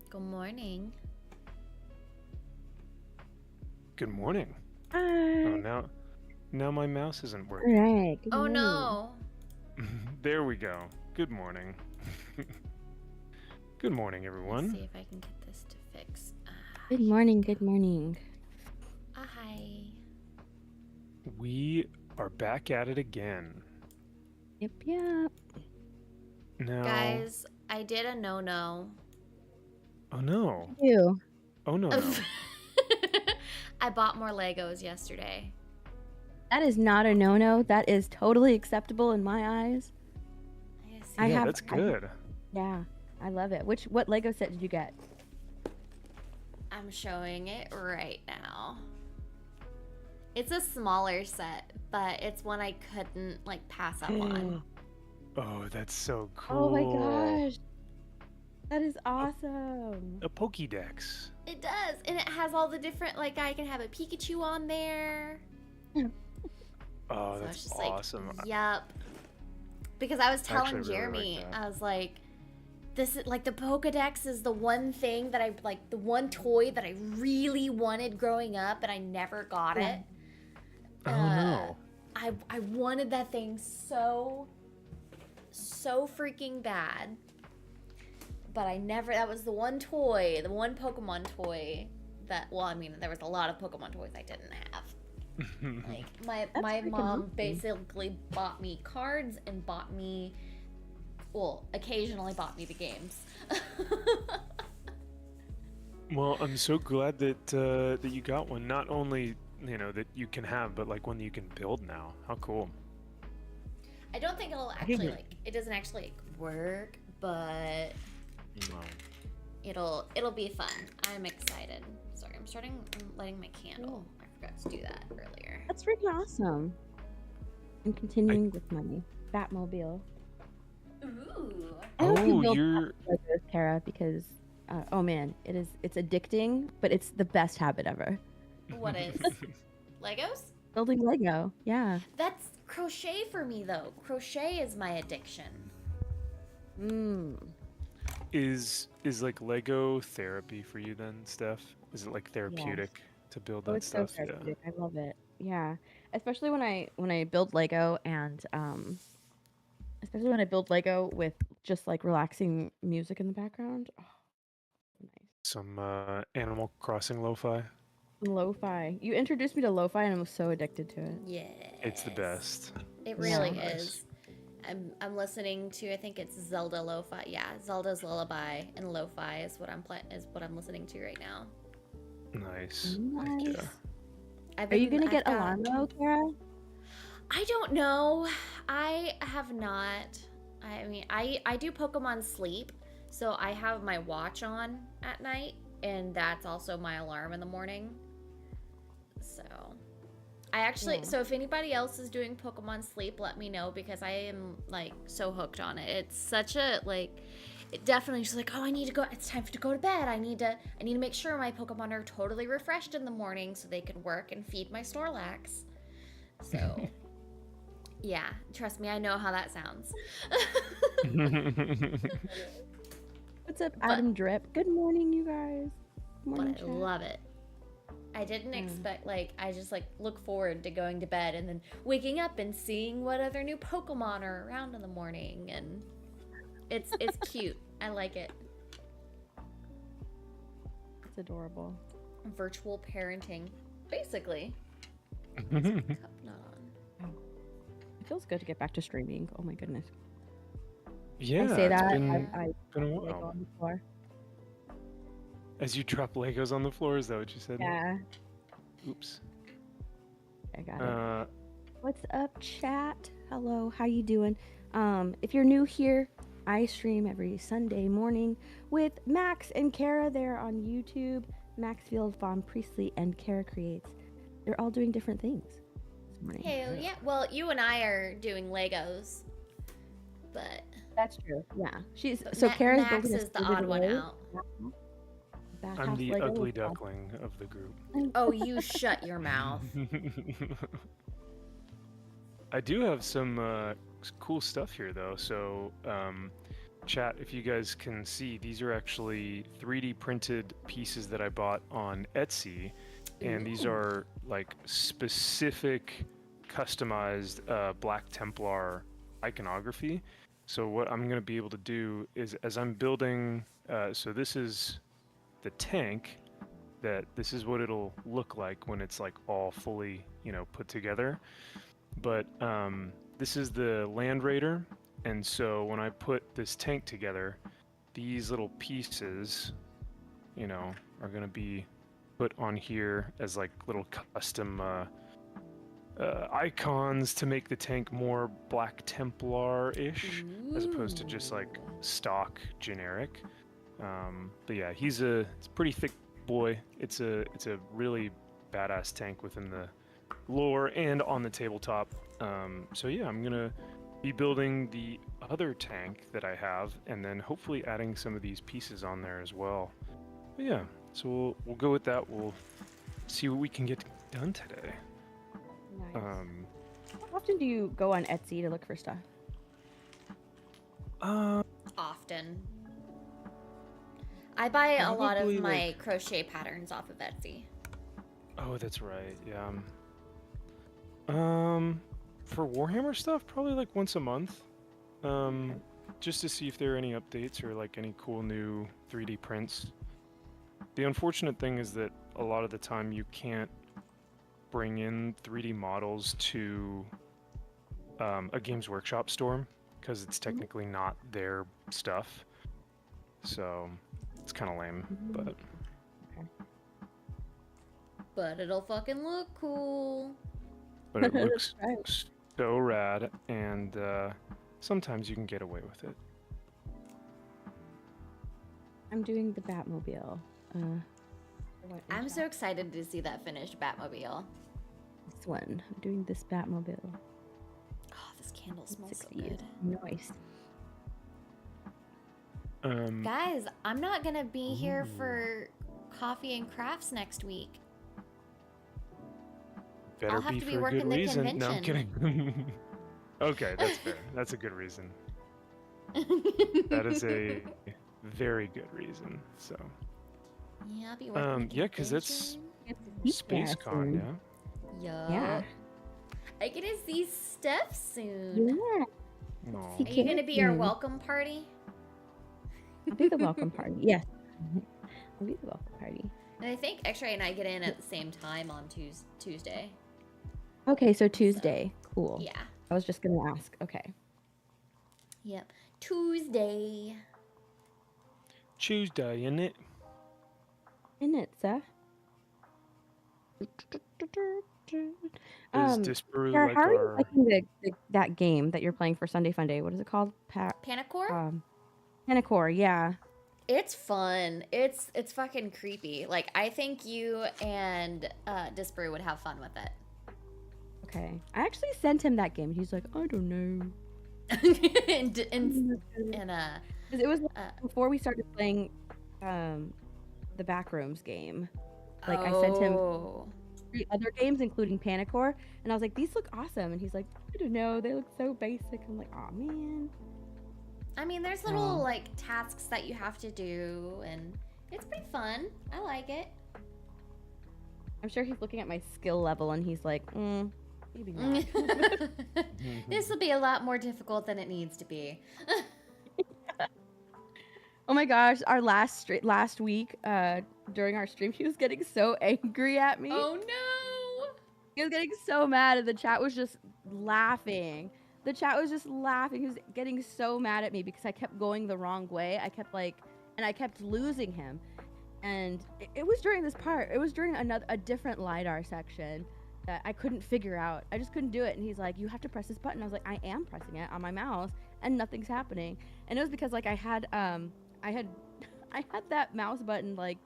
Good morning. Good morning. Hi. Oh, now my mouse isn't All working. right. Good Oh morning. no. There we go. Good morning. Good morning, Let's everyone. see if I can get this to fix. Good morning. Good morning. Hi. We are back at it again. Yep. Now, Guys, I did a no-no. oh no. You. Oh no. I bought more Legos yesterday. That is not a no-no. That is totally acceptable in my eyes. Yeah, that's good. Yeah, I love it. What Lego set did you get? I'm showing it right now. It's a smaller set, but it's one I couldn't pass up on. Oh, that's so cool. Oh my gosh. That is awesome. A Pokédex. It does, and it has all the different I can have a Pikachu on there. Oh, So that's it's just awesome. Yup. Because I was telling Actually, I really Jeremy, like that. I was like, this is the Pokedex is the one thing that the one toy that I really wanted growing up, and I never got it. Oh no. I wanted that thing so freaking bad, but I never. That was the one toy, the one Pokemon toy that. Well, I mean, there was a lot of Pokemon toys I didn't have. My mom basically bought me cards and occasionally bought me the games. Well, I'm so glad that you got one. Not only that you can have, but one that you can build now. How cool! I don't think it'll actually it doesn't actually work, but it'll be fun. I'm excited. Sorry, I'm lighting my candle. I forgot to do that earlier. That's freaking awesome. I'm continuing with my Batmobile. Ooh. I hope you Oh, build you're Legos, Kara, because oh man, it's addicting, but it's the best habit ever. What is? Legos? Building Lego. Yeah. That's crochet for me though. Crochet is my addiction. is Lego therapy for you then, Steph? Is it therapeutic to build that It's stuff? so therapeutic. I love it. Yeah. Especially when I build Lego and especially when I build Lego with just relaxing music in the background. Oh, nice. Some Animal Crossing lo-fi. Lo-fi. You introduced me to lo-fi and I was so addicted to it. Yeah. It's the best. It really So nice. is. I'm listening to, I think it's Zelda Lo-Fi. Yeah, Zelda's Lullaby and Lo-Fi is what I'm listening to right now. Nice. Nice. Heck yeah. Are you gonna get Alarmo, Kara? I don't know. I have not. I mean, I do Pokemon Sleep, so I have my watch on at night, and that's also my alarm in the morning. So, I actually, so if anybody else is doing Pokemon Sleep, let me know, because I am so hooked on it. It's such a it definitely just oh, I need to go. It's time to go to bed. I need to make sure my Pokemon are totally refreshed in the morning so they can work and feed my Snorlax. So, yeah, trust me, I know how that sounds. What's up, Adam Drip? Good morning, you guys. Morning, but I love it. I didn't expect, I just look forward to going to bed and then waking up and seeing what other new Pokemon are around in the morning, and it's cute. I like it. It's adorable. Virtual parenting, basically. Cup not on. It feels good to get back to streaming. Oh my goodness. Yeah. I say that. It's I been a Lego while. on the floor. As you drop Legos on the floor, is that what you said? Yeah. Oops. I got it. What's up, chat? Hello, how you doing? If you're new here, I stream every Sunday morning with Max and Kara. They're on YouTube. Maxfield, Von Priestley, and Kara Creates. They're all doing different things this morning. Hell yeah. Well, you and I are doing Legos, but that's true. Yeah, Kara's Max is the odd one out. I'm the ugly duckling of the group. Oh, you shut your mouth. I do have some cool stuff here, though. So chat, if you guys can see, these are actually 3D printed pieces that I bought on Etsy, and these are like specific customized Black Templar iconography. So what I'm going to be able to do is, as I'm building, so this is the tank, that this is what it'll look like when it's like all fully, put together. But this is the Land Raider, and so when I put this tank together, these little pieces, are going to be put on here as like little custom icons to make the tank more Black Templar-ish, as opposed to just like stock generic. But yeah, it's a pretty thick boy. It's a really badass tank within the lore and on the tabletop. So yeah, I'm gonna be building the other tank that I have, and then hopefully adding some of these pieces on there as well. But yeah, so we'll go with that. We'll see what we can get done today. Nice. How often do you go on Etsy to look for stuff? Often. I buy a lot of Probably, my crochet patterns off of Etsy. Oh, that's right. Yeah. For Warhammer stuff, probably like once a month. Just to see if there are any updates or like any cool new 3D prints. The unfortunate thing is that a lot of the time you can't bring in 3D models to a Games Workshop store because it's technically not their stuff. So it's kind of lame, but... But it'll fucking look cool. But it looks Right. so rad, and sometimes you can get away with it. I'm doing the Batmobile. I'm so excited to see that finished Batmobile. This one. I'm doing this Batmobile. Oh, this candle smells so 60. good. Nice. Guys, I'm not gonna be here for coffee and crafts next week. Better I'll have be to be for a working good the reason. No, I'm convention. kidding. Okay, that's fair. That's a good reason. That is a very good reason. So, Yeah, I'll be working. yeah, because it's Spacecon. Spacecon, yeah. Yeah. I get to see Steph soon. Yeah. Aw. Are you gonna be our soon. welcome party? I'll be the welcome party. Yes. I'll be the welcome party. And I think X-Ray and I get in at the same time on Tuesday. Okay, so Tuesday. Cool. Yeah. I was just gonna ask. Okay. Yep. Tuesday. Tuesday, isn't it? In it, sir. Is Disparu Sarah, like how are you our... liking that game that you're playing for Sunday Funday? What is it called? Panicore? Panicore, yeah. It's fun. It's fucking creepy. Like, I think you and Disparu would have fun with it. Okay. I actually sent him that game. He's like, I don't know. and 'Cause it was before we started playing the Backrooms game. Like, I sent him 3 other games, including Panicore, and I was like, these look awesome. And he's like, I don't know. They look so basic. I'm like, aw, man. I mean, there's little, like, tasks that you have to do, and it's pretty fun. I like it. I'm sure he's looking at my skill level, and he's like, maybe not. This will be a lot more difficult than it needs to be. Oh my gosh, our last week, during our stream, he was getting so angry at me. Oh no! He was getting so mad, and the chat was just laughing. The chat was just laughing. He was getting so mad at me because I kept going the wrong way. I kept losing him. And it was during this part. It was during a different LiDAR section that I couldn't figure out. I just couldn't do it. And he's like, you have to press this button. I was like, I am pressing it on my mouse, and nothing's happening. And it was because, like, I had that mouse button, like,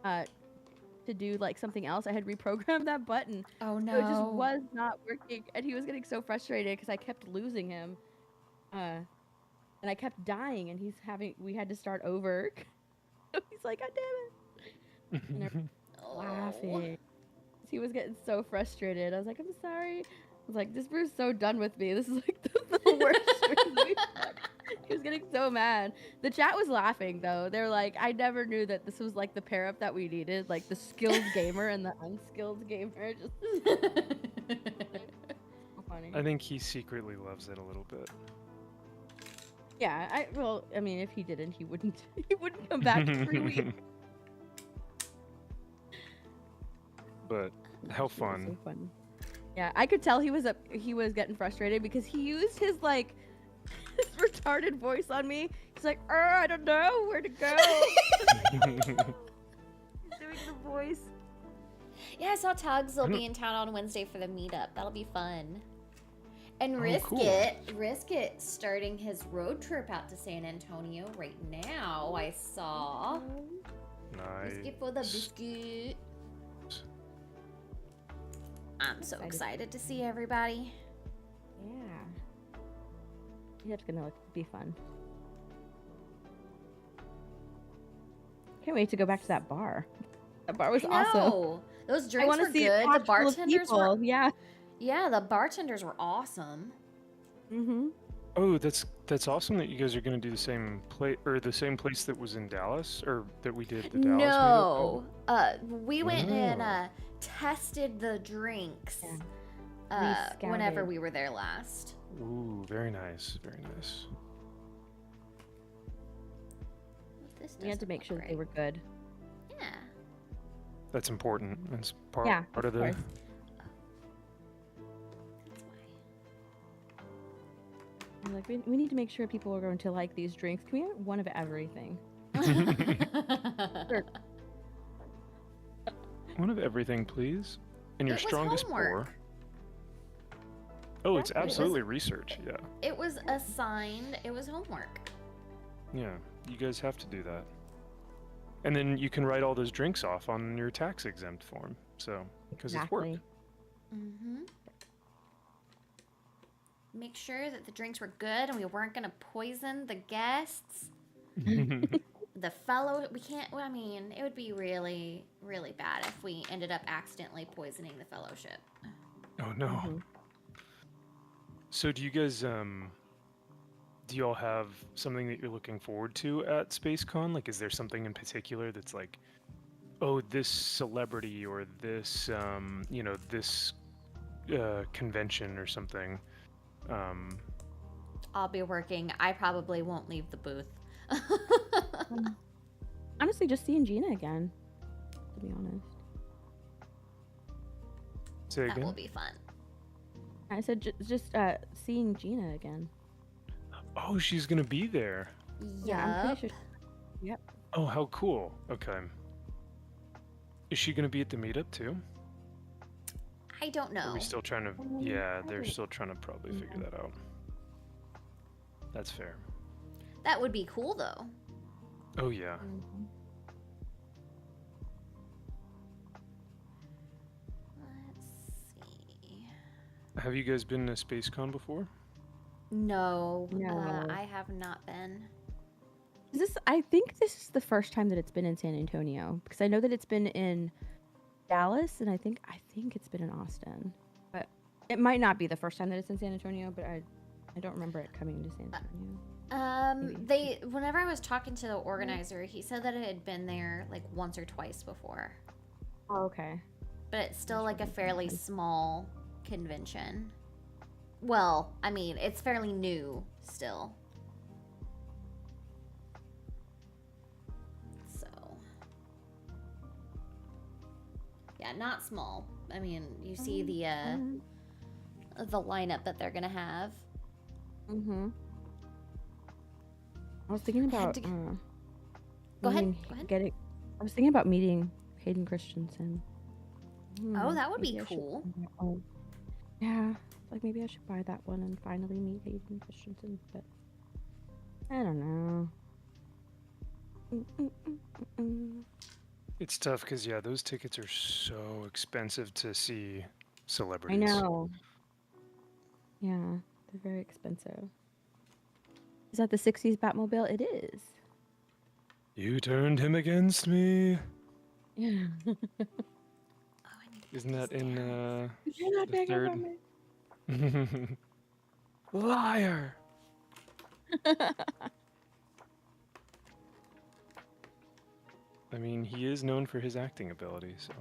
to do, like, something else. I had reprogrammed that button. Oh no! So it just was not working, and he was getting so frustrated because I kept losing him, and I kept dying, and we had to start over. He's like, God damn it! And laughing. He was getting so frustrated. I was like, I'm sorry. I was like, this Bruce's so done with me. This is like the worst stream we've had. He was getting so mad. The chat was laughing though. They're like, I never knew that this was like the pair up that we needed, like the skilled gamer and the unskilled gamer. Just so funny. I think he secretly loves it a little bit. Yeah, I mean, if he didn't, he wouldn't come back every week. But how It was fun. so funny. Yeah, I could tell he was getting frustrated because he used his like his retarded voice on me. He's like, I don't know where to go. He's doing the voice. Yeah, I saw Tugs will be in town on Wednesday for the meetup. That'll be fun. And cool. Riskit starting his road trip out to San Antonio right now. I saw. Nice. Riskit for the biscuit. I'm so excited to see everybody. Yeah. Yeah, it's gonna be fun. Can't wait to go back to that bar. That bar was awesome. No, those I drinks want were to see good. The bartenders were. Yeah. Yeah, the bartenders were awesome. Mhm. Oh, that's awesome that you guys are going to do the same place or the same place that was in Dallas or that we did the Dallas No, meetup? we went and tested the drinks. Yeah. Whenever Scouted. we were there last. Ooh, very nice, very nice. This We had to doesn't make look sure that they right. were good. Yeah. That's important. It's part Yeah, of of the. course. That's why. I'm like, we need to make sure people are going to like these drinks. Can we have one of everything? Sure. One of everything, please. And your It was strongest homework. pour. Oh, it's Exactly. absolutely research. Yeah. It was assigned. It was homework. Yeah. You guys have to do that. And then you can write all those drinks off on your tax exempt form. So, because it's work. Exactly. Mm-hmm. Make sure that the drinks were good and we weren't gonna poison the guests. The fellow, we can't. I mean, it would be really, really bad if we ended up accidentally poisoning the fellowship. Oh no. Mhm. So do you guys do you all have something that you're looking forward to at Spacecon? Like is there something in particular that's like, oh, this celebrity or this this convention or something? I'll be working. I probably won't leave the booth. Honestly, just seeing Gina again, to be honest. Say That will again? be fun. I said just seeing Gina again. Oh, she's gonna be there. Yeah, I'm Yup. pretty sure. Yep. Oh, how cool. Okay. Is she gonna be at the meetup too? I don't Or are know. we still trying to yeah, they're probably. still trying to probably figure that out. That's fair. That would be cool though. Oh yeah. Mhm. Let's see. Have you guys been to Spacecon before? No, No. I have not been. I think this is the first time that it's been in San Antonio because I know that it's been in Dallas and I think it's been in Austin. But it might not be the first time that it's in San Antonio, but I don't remember it coming to San Antonio. Maybe. Whenever I was talking to the organizer, he said that it had been there like once or twice before. Oh, okay. But it's still like a fairly small convention. Well, I mean, it's fairly new still. So, yeah, not small. I mean, you see the lineup that they're gonna have. Mhm. I was thinking I had about to Go ahead, meeting- go ahead. Getting. I was thinking about meeting Hayden Christensen. Oh, that would be maybe I should cool. buy that one. Yeah, like maybe I should buy that one and finally meet Hayden Christensen, but I don't know. It's tough because yeah, those tickets are so expensive to see I celebrities. know. Yeah, they're very expensive. Is that the 60s Batmobile? It is. You turned him against me. Yeah. Oh, I need to Isn't put that this in down. You're not the taking third? from me. Liar. I mean, he is known for his acting ability, so.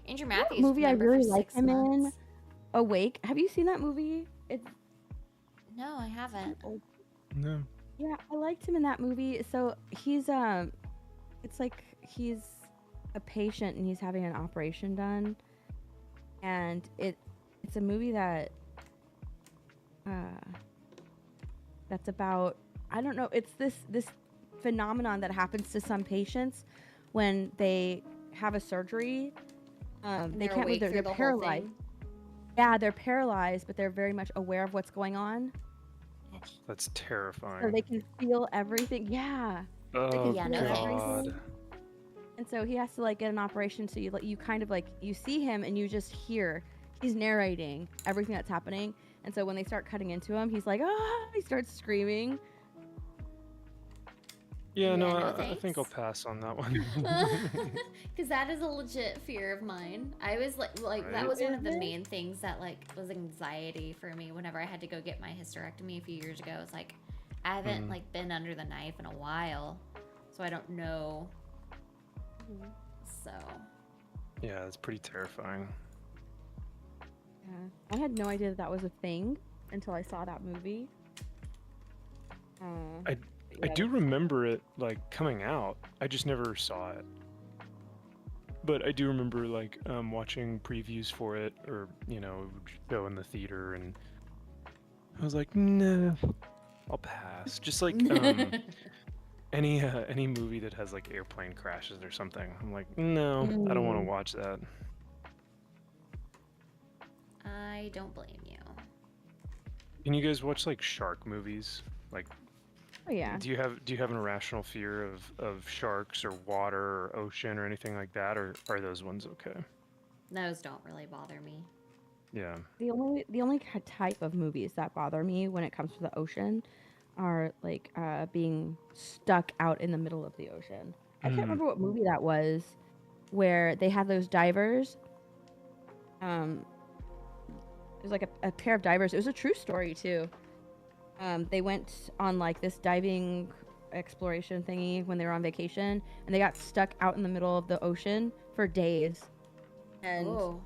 Andrew What Matthews movie I member really for like 6 him in? months. Awake. Have you seen that movie? It's No, I haven't. old. No. Yeah, I liked him in that movie. So he's it's like he's a patient and he's having an operation done, and it's a movie that that's about, I don't know, it's this phenomenon that happens to some patients when they have a surgery. And They they're can't move. awake They're through the whole paralyzed. thing. Yeah, they're paralyzed, but they're very much aware of what's going on, That's so terrifying. they can feel everything. Yeah, they Oh, can Yeah, feel no thanks. God. everything. And so he has to like get an operation. So you kind of like you see him and you just hear he's narrating everything that's happening. And so when they start cutting into him, he's like, ah, he starts screaming. Yeah, no, Yeah, no I think I'll thanks. pass on that one. Because that is a legit fear of mine. I was like that Right? was one Is of the it? main things that like was anxiety for me whenever I had to go get my hysterectomy a few years ago. It's like I haven't Mhm. like been under the knife in a while, so I don't know. So Yeah, it's pretty terrifying. Yeah, I had no idea that was a thing until I saw that movie. I Yeah, do remember it like coming out. I just never saw it. But I do remember like watching previews for it, or it would show in the theater, and I was like, no, I'll pass. Just like any movie that has like airplane crashes or something. I'm like, no, I don't want to watch that. I don't blame you. Can you guys watch like shark movies? Like, Oh yeah. do you have an irrational fear of sharks or water or ocean or anything like that, or are those ones okay? Those don't really bother me. Yeah. The only type of movies that bother me when it comes to the ocean are like being stuck out in the middle of the ocean. I can't remember what movie that was where they had those divers. It was like a pair of divers. It was a true story too. They went on like this diving exploration thingy when they were on vacation, and they got stuck out in the middle of the ocean for days. And Oh,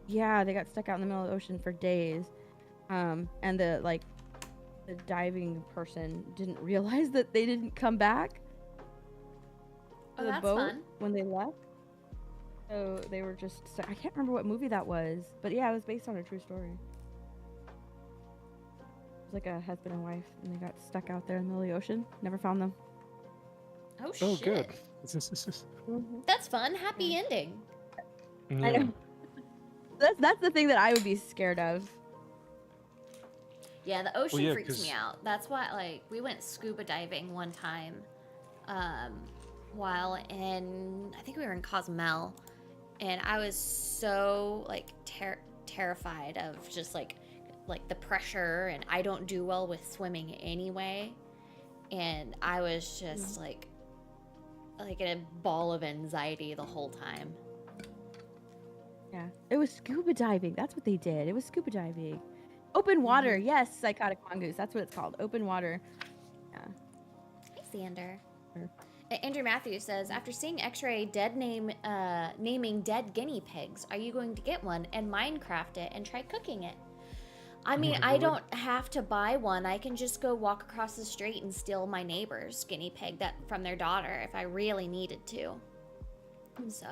yeah, they got stuck out in the middle of the ocean for days. And the diving person didn't realize that they didn't come back to oh, the that's boat fun. when they left. So they were just stuck. I can't remember what movie that was, but yeah, it was based on a true story. It was like a husband and wife, and they got stuck out there in the middle of the ocean. Never found them. Oh Oh, shit. good. That's fun. Happy ending. I Yeah. know. That's the thing that I would be scared of. Yeah, the ocean yeah, freaks me 'cause- out. That's why, like, we went scuba diving one time, while in, I think we were in Cozumel, and I was so like terrified of just like the pressure, and I don't do well with swimming anyway, and I was just like in a ball of anxiety the whole time. Yeah, it was scuba diving. That's what they did. It was scuba diving. Open water. Yes, psychotic mongoose. That's what it's called. Open water. Yeah. Hey, Xander. Sure. Andrew Matthews says, after seeing X-Ray naming dead guinea pigs, are you going to get one and Minecraft it and try cooking it? I mean, my I lord. don't have to buy one. I can just go walk across the street and steal my neighbor's guinea pig from their daughter if I really needed to. So,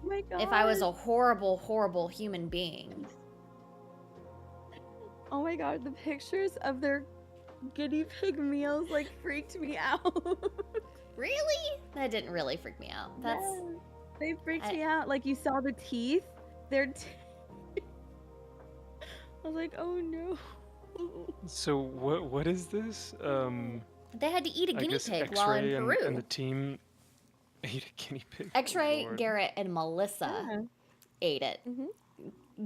Oh my god. if I was a horrible, horrible human being. Oh my god, the pictures of their guinea pig meals like freaked me out. Really? That didn't really freak me out. That's Yes, they freaked I- me out. Like you saw the teeth. Their teeth. I was like, oh no. So what is this? they had to eat a I guinea guess pig while in X-Ray Peru. and the team ate a guinea pig. X-Ray, Lord. Garrett, and Melissa Yeah. ate it. Mhm.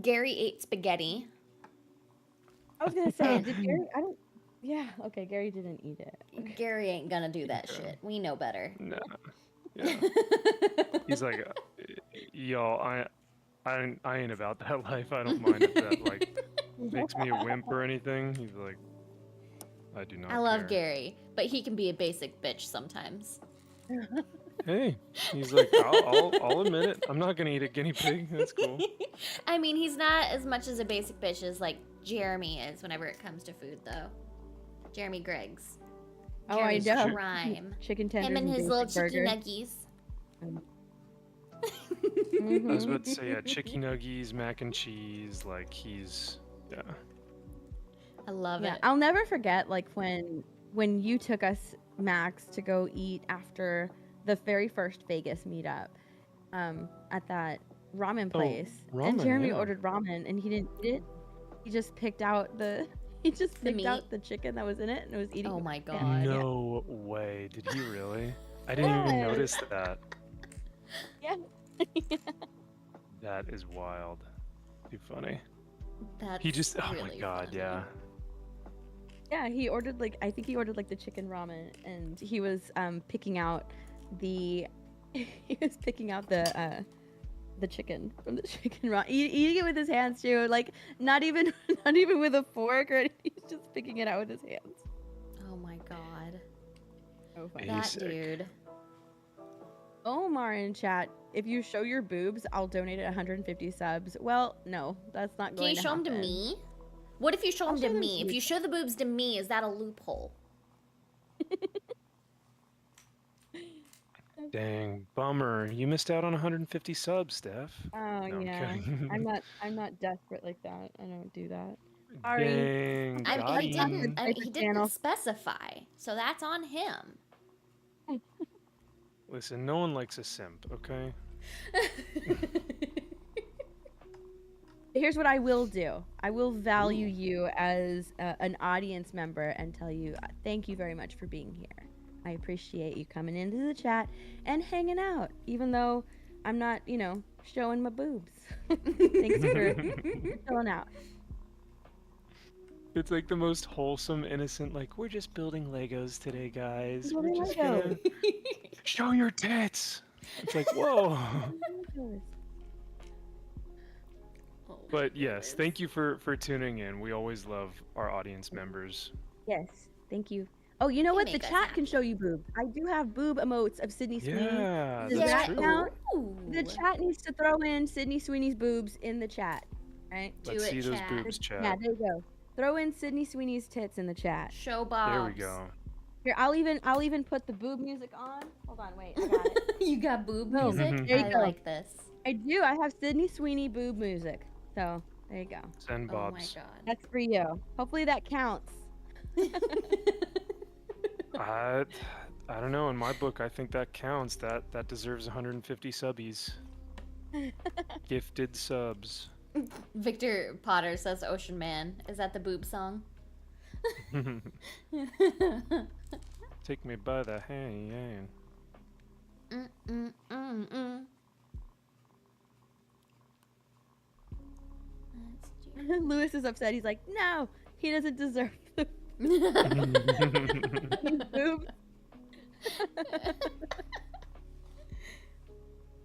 Gary ate spaghetti. I was gonna say, did Gary? I don't. Yeah. Okay, Gary didn't eat it. Okay. Gary ain't gonna do that Yeah. shit. We know better. No. Yeah. He's like, y'all, I ain't about that life. I don't mind if that like makes me a wimp or anything. He's like, I do not I love care. Gary, but he can be a basic bitch sometimes. Hey, he's like, I'll admit it. I'm not gonna eat a guinea pig. That's cool. I mean, he's not as much as a basic bitch as like Jeremy is whenever it comes to food, though. Jeremy Griggs. Oh, I Jeremy's know. Prime. Chicken tenders. Him and his little basic chicken burger. nuggies. I was about Mhm. to say, yeah, chicken nuggies, mac and cheese. Like he's, yeah. I love Yeah, it. I'll never forget like when you took us, Max, to go eat after the very first Vegas meetup, at that ramen place. And ramen, Jeremy yeah. ordered ramen and he didn't eat it. He just picked out the meat? out the chicken that was in it and was eating. Oh my Yeah. god. No way. Did he really? I didn't even Yes. notice that. Yeah. That is wild. Too funny. That's He just, oh my really god, funny. yeah. Yeah, he ordered like, I think he ordered like the chicken ramen, and he was picking out the the chicken from the chicken ramen, eating it with his hands too, like not even with a fork or anything. He's just picking it out with his hands. Oh my god. So funny. He's That sick. dude. Omar in chat, if you show your boobs, I'll donate it 150 subs. Well, no, that's not Can going you to show happen. them to me? What if you show I'll them show to them me? to If you. you show the boobs to me, is that a loophole? Dang, bummer. You missed out on 150 subs, Steph. Oh No, I'm yeah, kidding. I'm not desperate like that. I don't do that. Sorry. Dang, I got mean, him. he channel. didn't specify, so that's on him. Listen, no one likes a simp, okay? Here's what I will do. I will value you as an audience member and tell you thank you very much for being here. I appreciate you coming into the chat and hanging out, even though I'm not, showing my boobs. Thanks for chilling out. It's like the most wholesome, innocent, like, we're just building Legos today, guys. We're Building just Legos. gonna show your tits. It's like, whoa. Oh, But yes, goodness. thank you for tuning in. We always love our audience members. Yes, thank you. Oh, you know They what? The make us chat can happy. show you boobs. I do have boob emotes of Sydney Sweeney. Yeah, Does that's that true. count? Ooh. The chat needs to throw in Sydney Sweeney's boobs in the chat, right? Let's Do it, see those chat. boobs, chat. Yeah, there you go. Throw in Sydney Sweeney's tits in the chat. Show Bobs. There we go. Here, I'll even put the boob music on. Hold on, wait, I got it. You got boob Boom. music? There you I go. like this. I do. I have Sydney Sweeney boob music. So there you go. Send Oh my Bobs. god. That's for you. Hopefully that counts. I don't know. In my book, I think that counts. That deserves 150 subbies. Gifted subs. Victor Potter says Ocean Man. Is that the boob song? Take me by the hand. Mm, mm, mm, mm. Let's do- Lewis is upset. He's like, no, he doesn't deserve the boobs.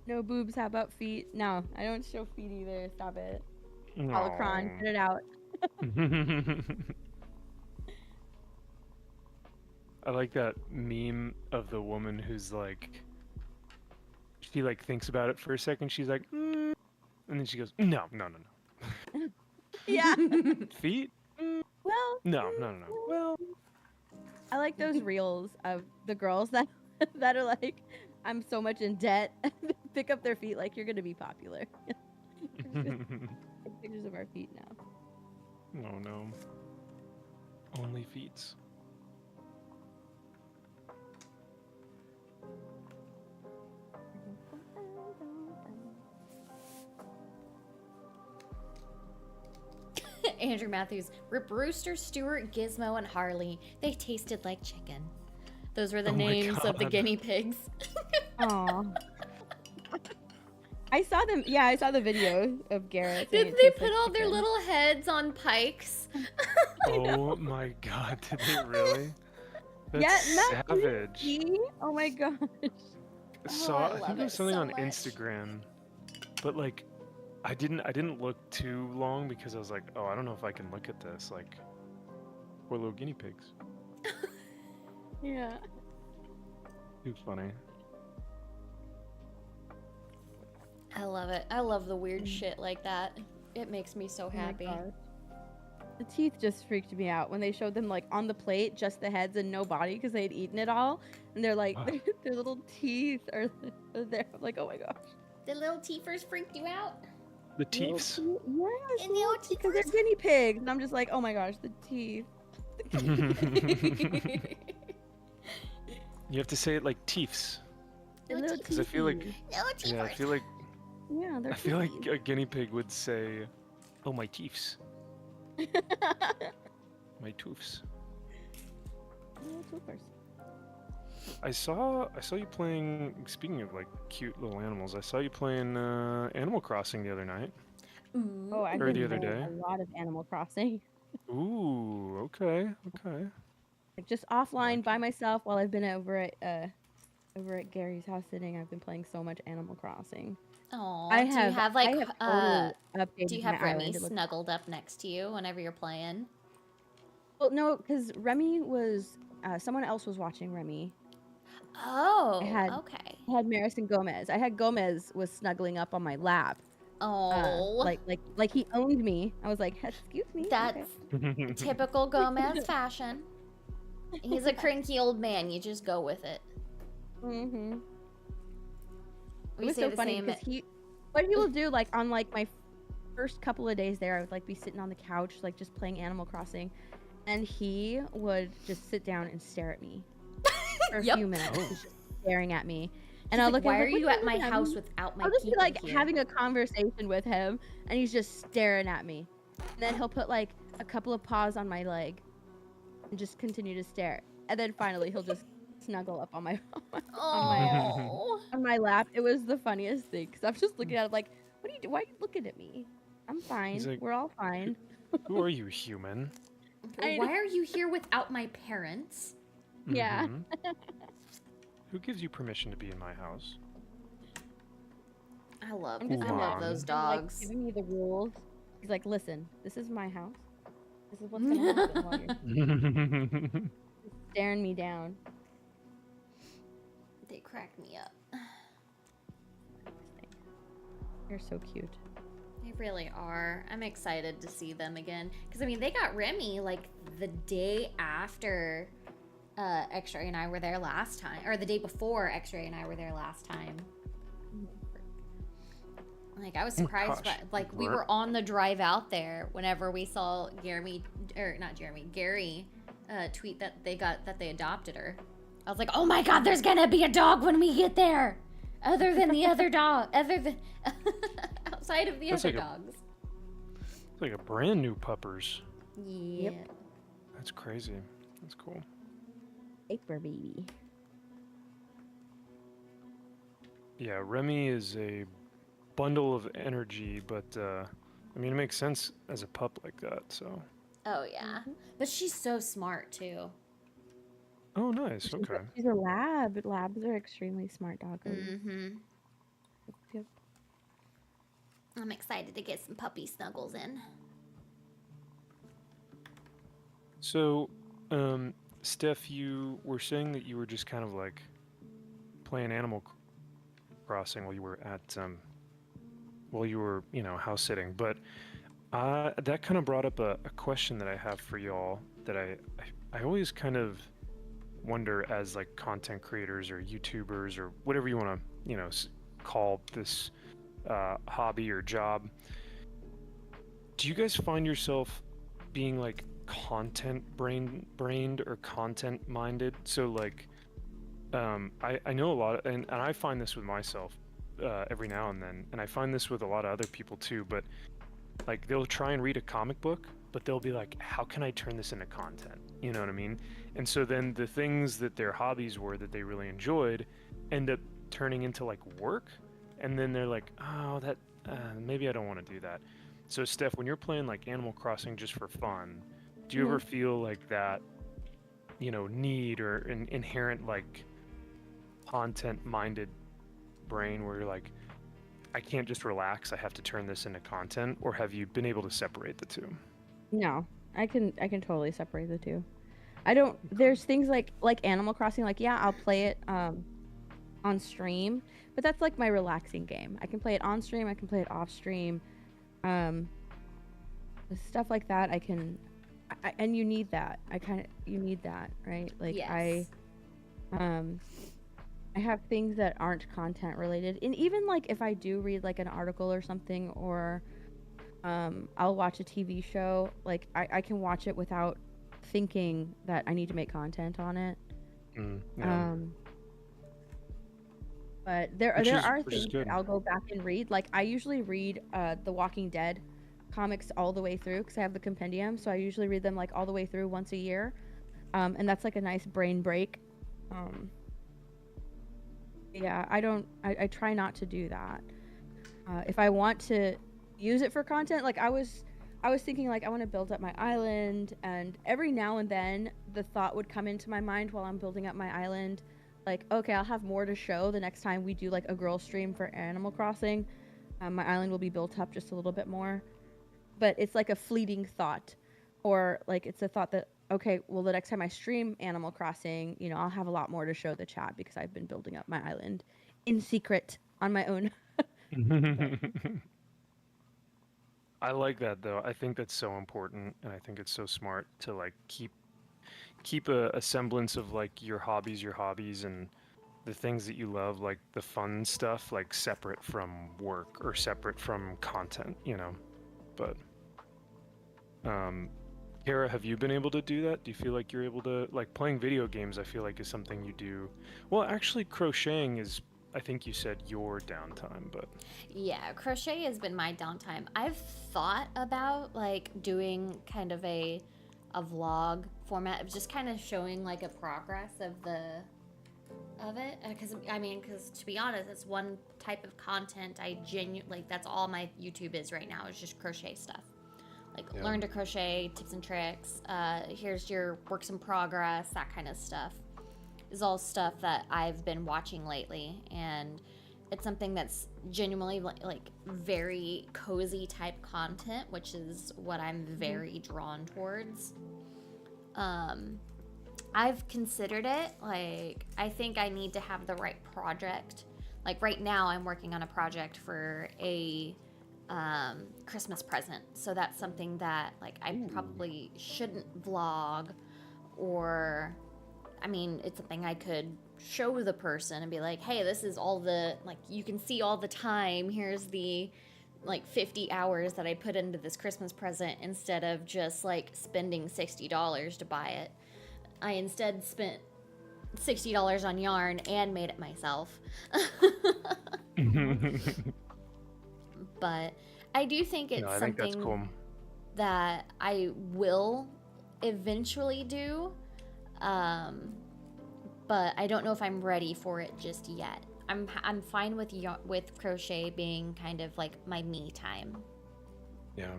No boobs. How about feet? No, I don't show feet either. Stop it. Holocron, get it out. I like that meme of the woman who's like, she like thinks about it for a second. She's like, and then she goes, no. Yeah. Feet? Well, No. Well, I like those reels of the girls that are like, I'm so much in debt. Pick up their feet like you're gonna be popular. Take pictures of our feet now. no. Only feets. Andrew Matthews. Rip Rooster, Stewart, Gizmo, and Harley. They tasted like chicken. Those were the Oh my names of the God. guinea pigs. Aw. I saw them. Yeah, I saw the video of Garrett. saying Did it they tastes put like all their chicken. little heads on pikes? Oh my god, did they really? That's Yeah, not savage. See? Oh my gosh. Saw, I I love think it was it something so on much. Instagram, but like I didn't look too long because I was like, oh, I don't know if I can look at this. Like, poor little guinea pigs. Yeah. Too funny. I love it. I love the weird shit like that. It makes me so happy. Oh my gosh. The teeth just freaked me out when they showed them like on the plate, just the heads and no body because they had eaten it all, and they're like their little teeth are there. I'm like, oh my gosh. The little teethers freaked you out? The teeths. Yes, And the old because they're guinea pigs, and I'm just like, oh my gosh, the teeth. You have to say it like teeths. The little Because I feel like, No yeah, I feel like, yeah, they're I feel like a guinea pig would say, "Oh, my teeths, my toofs." Little toofers. I saw you playing. Speaking of like cute little animals, I saw you playing Animal Crossing the other night. Oh, I've Or been the other playing day. a lot of Animal Crossing. Ooh, okay. Like just offline like by it. myself while I've been over at Gary's house sitting. I've been playing so much Animal Crossing. Oh, I do you have have like I have totally updated do you my have Remy island. It looks snuggled up next to you whenever you're playing? well, no, because Remy was someone else was watching Remy. Oh, okay. I had Maris and Gomez. I had Gomez was snuggling up on my lap. Oh, Like he owned me. I was like, excuse me. that's Okay. typical Gomez fashion. He's a cranky old man. You just go with it. Mm-hmm. We It was say so the funny same. because what he will do like on like my first couple of days there, I would like be sitting on the couch like just playing Animal Crossing, and he would just sit down and stare at me for a Yep. few minutes, just staring at me. And He's I'll like, look. why at are him, like, you "What at my looking house me?" without my I'll just be people like here? having a conversation with him, and he's just staring at me. And then he'll put like a couple of paws on my leg, and just continue to stare. And then finally he'll just snuggle up on my Oh. on my lap. It was the funniest thing because I'm just looking at him like, what are you why are you looking at me? I'm fine. He's like, We're all fine. Who are you, human? I Why are you here without my parents? Yeah. Mhm. Who gives you permission to be in my house? I love I'm just Come on. those like, dogs. giving me the rules. He's like, listen, this is my house. This is what's gonna happen while you're staring me down. They crack me up. You're so cute. They really are. I'm excited to see them again. Because, I mean, they got Remy, like, the day after X-Ray and I were there last time. Or the day before X-Ray and I were there last time. Like, I was surprised. gosh. But, like, we were on the drive out there whenever we saw Gary tweet that they adopted her. I was like, oh my god, there's gonna be a dog when we get there! Other than the other dog. Other than... outside of the That's other like dogs. It's like a brand new puppers. Yeah. That's crazy. That's cool. Paper baby. Yeah, Remy is a bundle of energy, but I mean, it makes sense as a pup like that. So. Oh, yeah. But she's so smart, too. Oh, nice. Okay. She's a lab. Labs are extremely smart doggos. Mm-hmm. Yep. I'm excited to get some puppy snuggles in. So, Steph, you were saying that you were just kind of like playing Animal Crossing while you were at, house sitting. But that kind of brought up a question that I have for y'all that I always kind of wonder as like content creators or YouTubers or whatever you want to, call this hobby or job. Do you guys find yourself being like content brained or content minded? So like I know a lot and I find this with myself every now and then, and I find this with a lot of other people too, but like they'll try and read a comic book, but they'll be like, how can I turn this into content? You know what I mean? And so then the things that their hobbies were that they really enjoyed end up turning into like work, and then they're like, oh, that maybe I don't want to do that. So Steph, when you're playing like Animal Crossing just for fun, do you ever feel like that, need or an inherent like content-minded brain where you're like, I can't just relax, I have to turn this into content, or have you been able to separate the two? No, I can totally separate the two. I don't. There's things like Animal Crossing. Like, yeah, I'll play it on stream, but that's like my relaxing game. I can play it on stream. I can play it off stream. Um, stuff like that. And you need that. You need that, right? Like Yes. I have things that aren't content related, and even like if I do read like an article or something, or I'll watch a TV show. Like I can watch it without thinking that I need to make content on it. Yeah. But there Which are is things good. that I'll go back and read. Like I usually read The Walking Dead comics all the way through because I have the compendium. So I usually read them like all the way through once a year, and that's like a nice brain break. Yeah, I try not to do that. If I want to use it for content, like I was thinking like I want to build up my island, and every now and then the thought would come into my mind while I'm building up my island, like, okay, I'll have more to show the next time we do like a girl stream for Animal Crossing. My island will be built up just a little bit more, but it's like a fleeting thought, or like it's a thought that, okay, well, the next time I stream Animal Crossing, I'll have a lot more to show the chat because I've been building up my island in secret on my own. I like that though. I think that's so important, and I think it's so smart to like keep a semblance of like your hobbies and the things that you love, like the fun stuff, like separate from work or separate from content, But Kara, have you been able to do that? Do you feel like you're able to, like, playing video games, I feel like is something you do. Well, actually crocheting is, I think you said, your downtime, but Yeah, crochet has been my downtime. I've thought about like doing kind of a vlog format of just kind of showing like a progress of it, because to be honest, it's one type of content I genuinely like. That's all my YouTube is right now, is just crochet stuff. Like, Yeah. learn to crochet, tips and tricks, here's your works in progress, that kind of stuff is all stuff that I've been watching lately, and it's something that's genuinely like very cozy type content, which is what I'm very drawn towards. I've considered it. Like, I think I need to have the right project. Like, right now I'm working on a project for a Christmas present, so that's something that like I probably shouldn't vlog, or I mean, it's something I could show the person and be like, hey, this is all the, like, you can see all the time. Here's the, like, 50 hours that I put into this Christmas present, instead of just, like, spending $60 to buy it. I instead spent $60 on yarn and made it myself. But I do think it's no, I think that's something cool. that I will eventually do. But I don't know if I'm ready for it just yet. I'm fine with crochet being kind of like my me time. Yeah.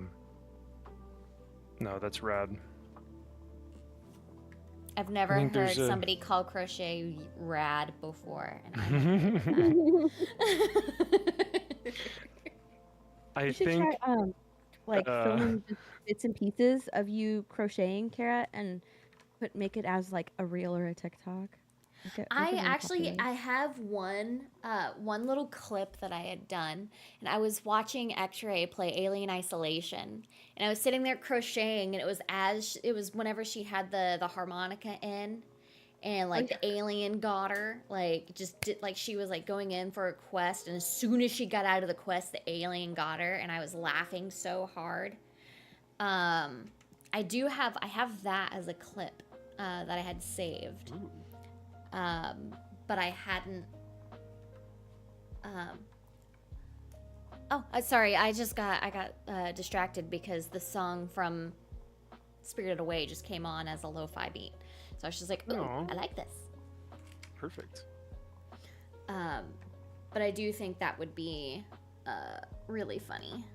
No, that's rad. I've never think heard there's a- somebody call crochet rad before, and I'm okay with that. I You should think try filming just bits and pieces of you crocheting, Kara, and make it as like a reel or a TikTok. I have one little clip that I had done, and I was watching X-Ray play Alien Isolation, and I was sitting there crocheting, and it was whenever she had the harmonica in, and like the alien got her, like just did, like she was like going in for a quest, and as soon as she got out of the quest, the alien got her, and I was laughing so hard. I have that as a clip that I had saved. Ooh. But I hadn't. Sorry, I got distracted because the song from Spirited Away just came on as a lo-fi beat, so I was just like, "Ooh, Aw. I like this." Perfect. But I do think that would be really funny,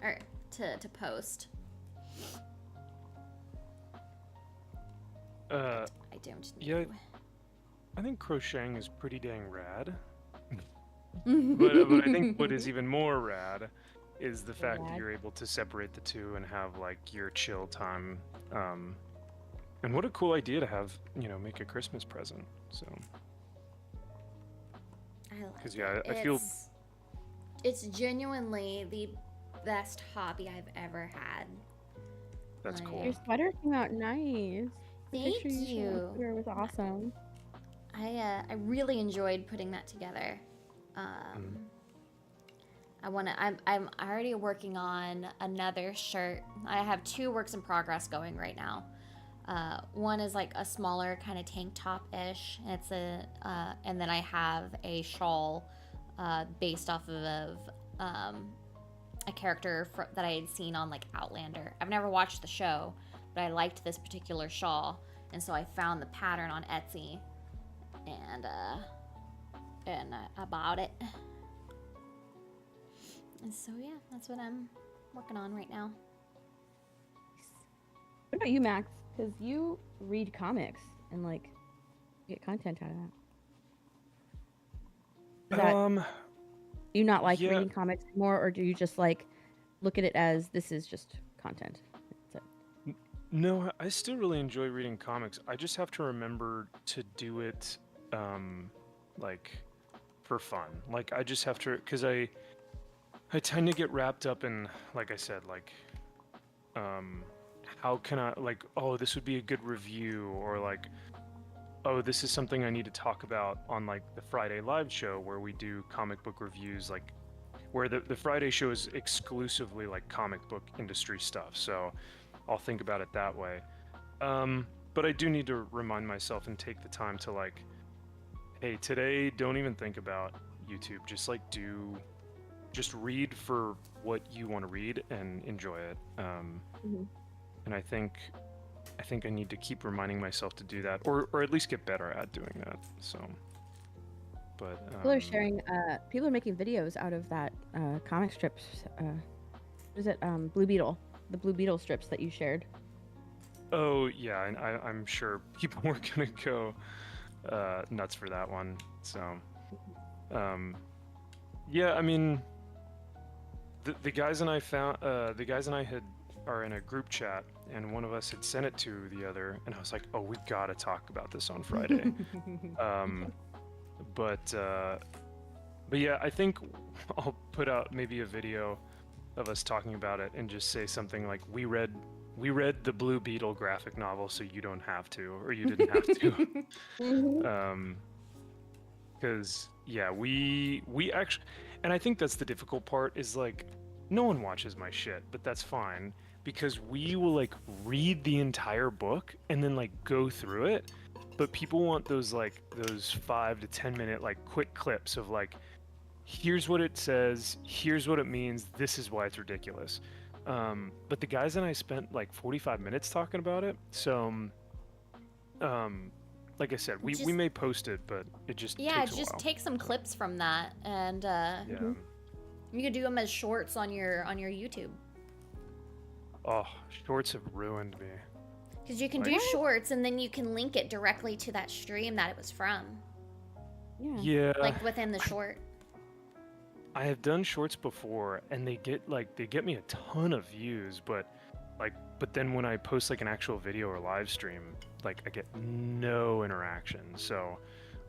or to post. I don't know. Yeah, I think crocheting is pretty dang rad. But I think what is even more rad is the fact that Rad. you're able to separate the two and have like your chill time. And what a cool idea to have, make a Christmas present. So, I like 'cause, it. yeah, I feel It's genuinely the best hobby I've ever had. that's Like, cool. Your sweater came out nice. The Thank picture you showed on you. Twitter was awesome. I really enjoyed putting that together. I'm already working on another shirt. I have 2 works in progress going right now. One is like a smaller kind of tank top-ish. And then I have a shawl based off of a character that I had seen on like Outlander. I've never watched the show, but I liked this particular shawl, and so I found the pattern on Etsy, and I bought it. And so yeah, that's what I'm working on right now. What about you, Max? Because you read comics and like get content out of that. Is that you not like Yeah. reading comics anymore, or do you just like look at it as this is just content? That's it. No, I still really enjoy reading comics. I just have to remember to do it, like, for fun. Like, I just have to, because I tend to get wrapped up in, like I said, like, how can I, like, oh, this would be a good review, or like, oh, this is something I need to talk about on like the Friday live show where we do comic book reviews, like where the Friday show is exclusively like comic book industry stuff. So I'll think about it that way. But I do need to remind myself and take the time to like, hey, today don't even think about YouTube. Just like just read for what you want to read and enjoy it. And I think I need to keep reminding myself to do that, or at least get better at doing that. So, but People are sharing. People are making videos out of that comic strips. What is it? Blue Beetle. The Blue Beetle strips that you shared. Oh yeah, and I'm sure people were gonna go nuts for that one. So, yeah, I mean, the guys and I found the guys and I are in a group chat, and one of us had sent it to the other, and I was like, oh, we gotta talk about this on Friday. But yeah, I think I'll put out maybe a video of us talking about it and just say something like, we read the Blue Beetle graphic novel, so you don't have to, or you didn't have to. Because yeah, we actually, and I think that's the difficult part, is like, no one watches my shit, but that's fine, because we will like read the entire book and then like go through it, but people want those 5 to 10 minute like quick clips of like, here's what it says, here's what it means, this is why it's ridiculous. But the guys and I spent like 45 minutes talking about it, so like I said, we may post it, but it just takes a while. Take some clips from that, and you could do them as shorts on your YouTube. Oh, shorts have ruined me. Because you can do shorts, and then you can link it directly to that stream that it was from. Yeah. Like within the short. I have done shorts before, and they get me a ton of views, but then when I post like an actual video or live stream, like I get no interaction. So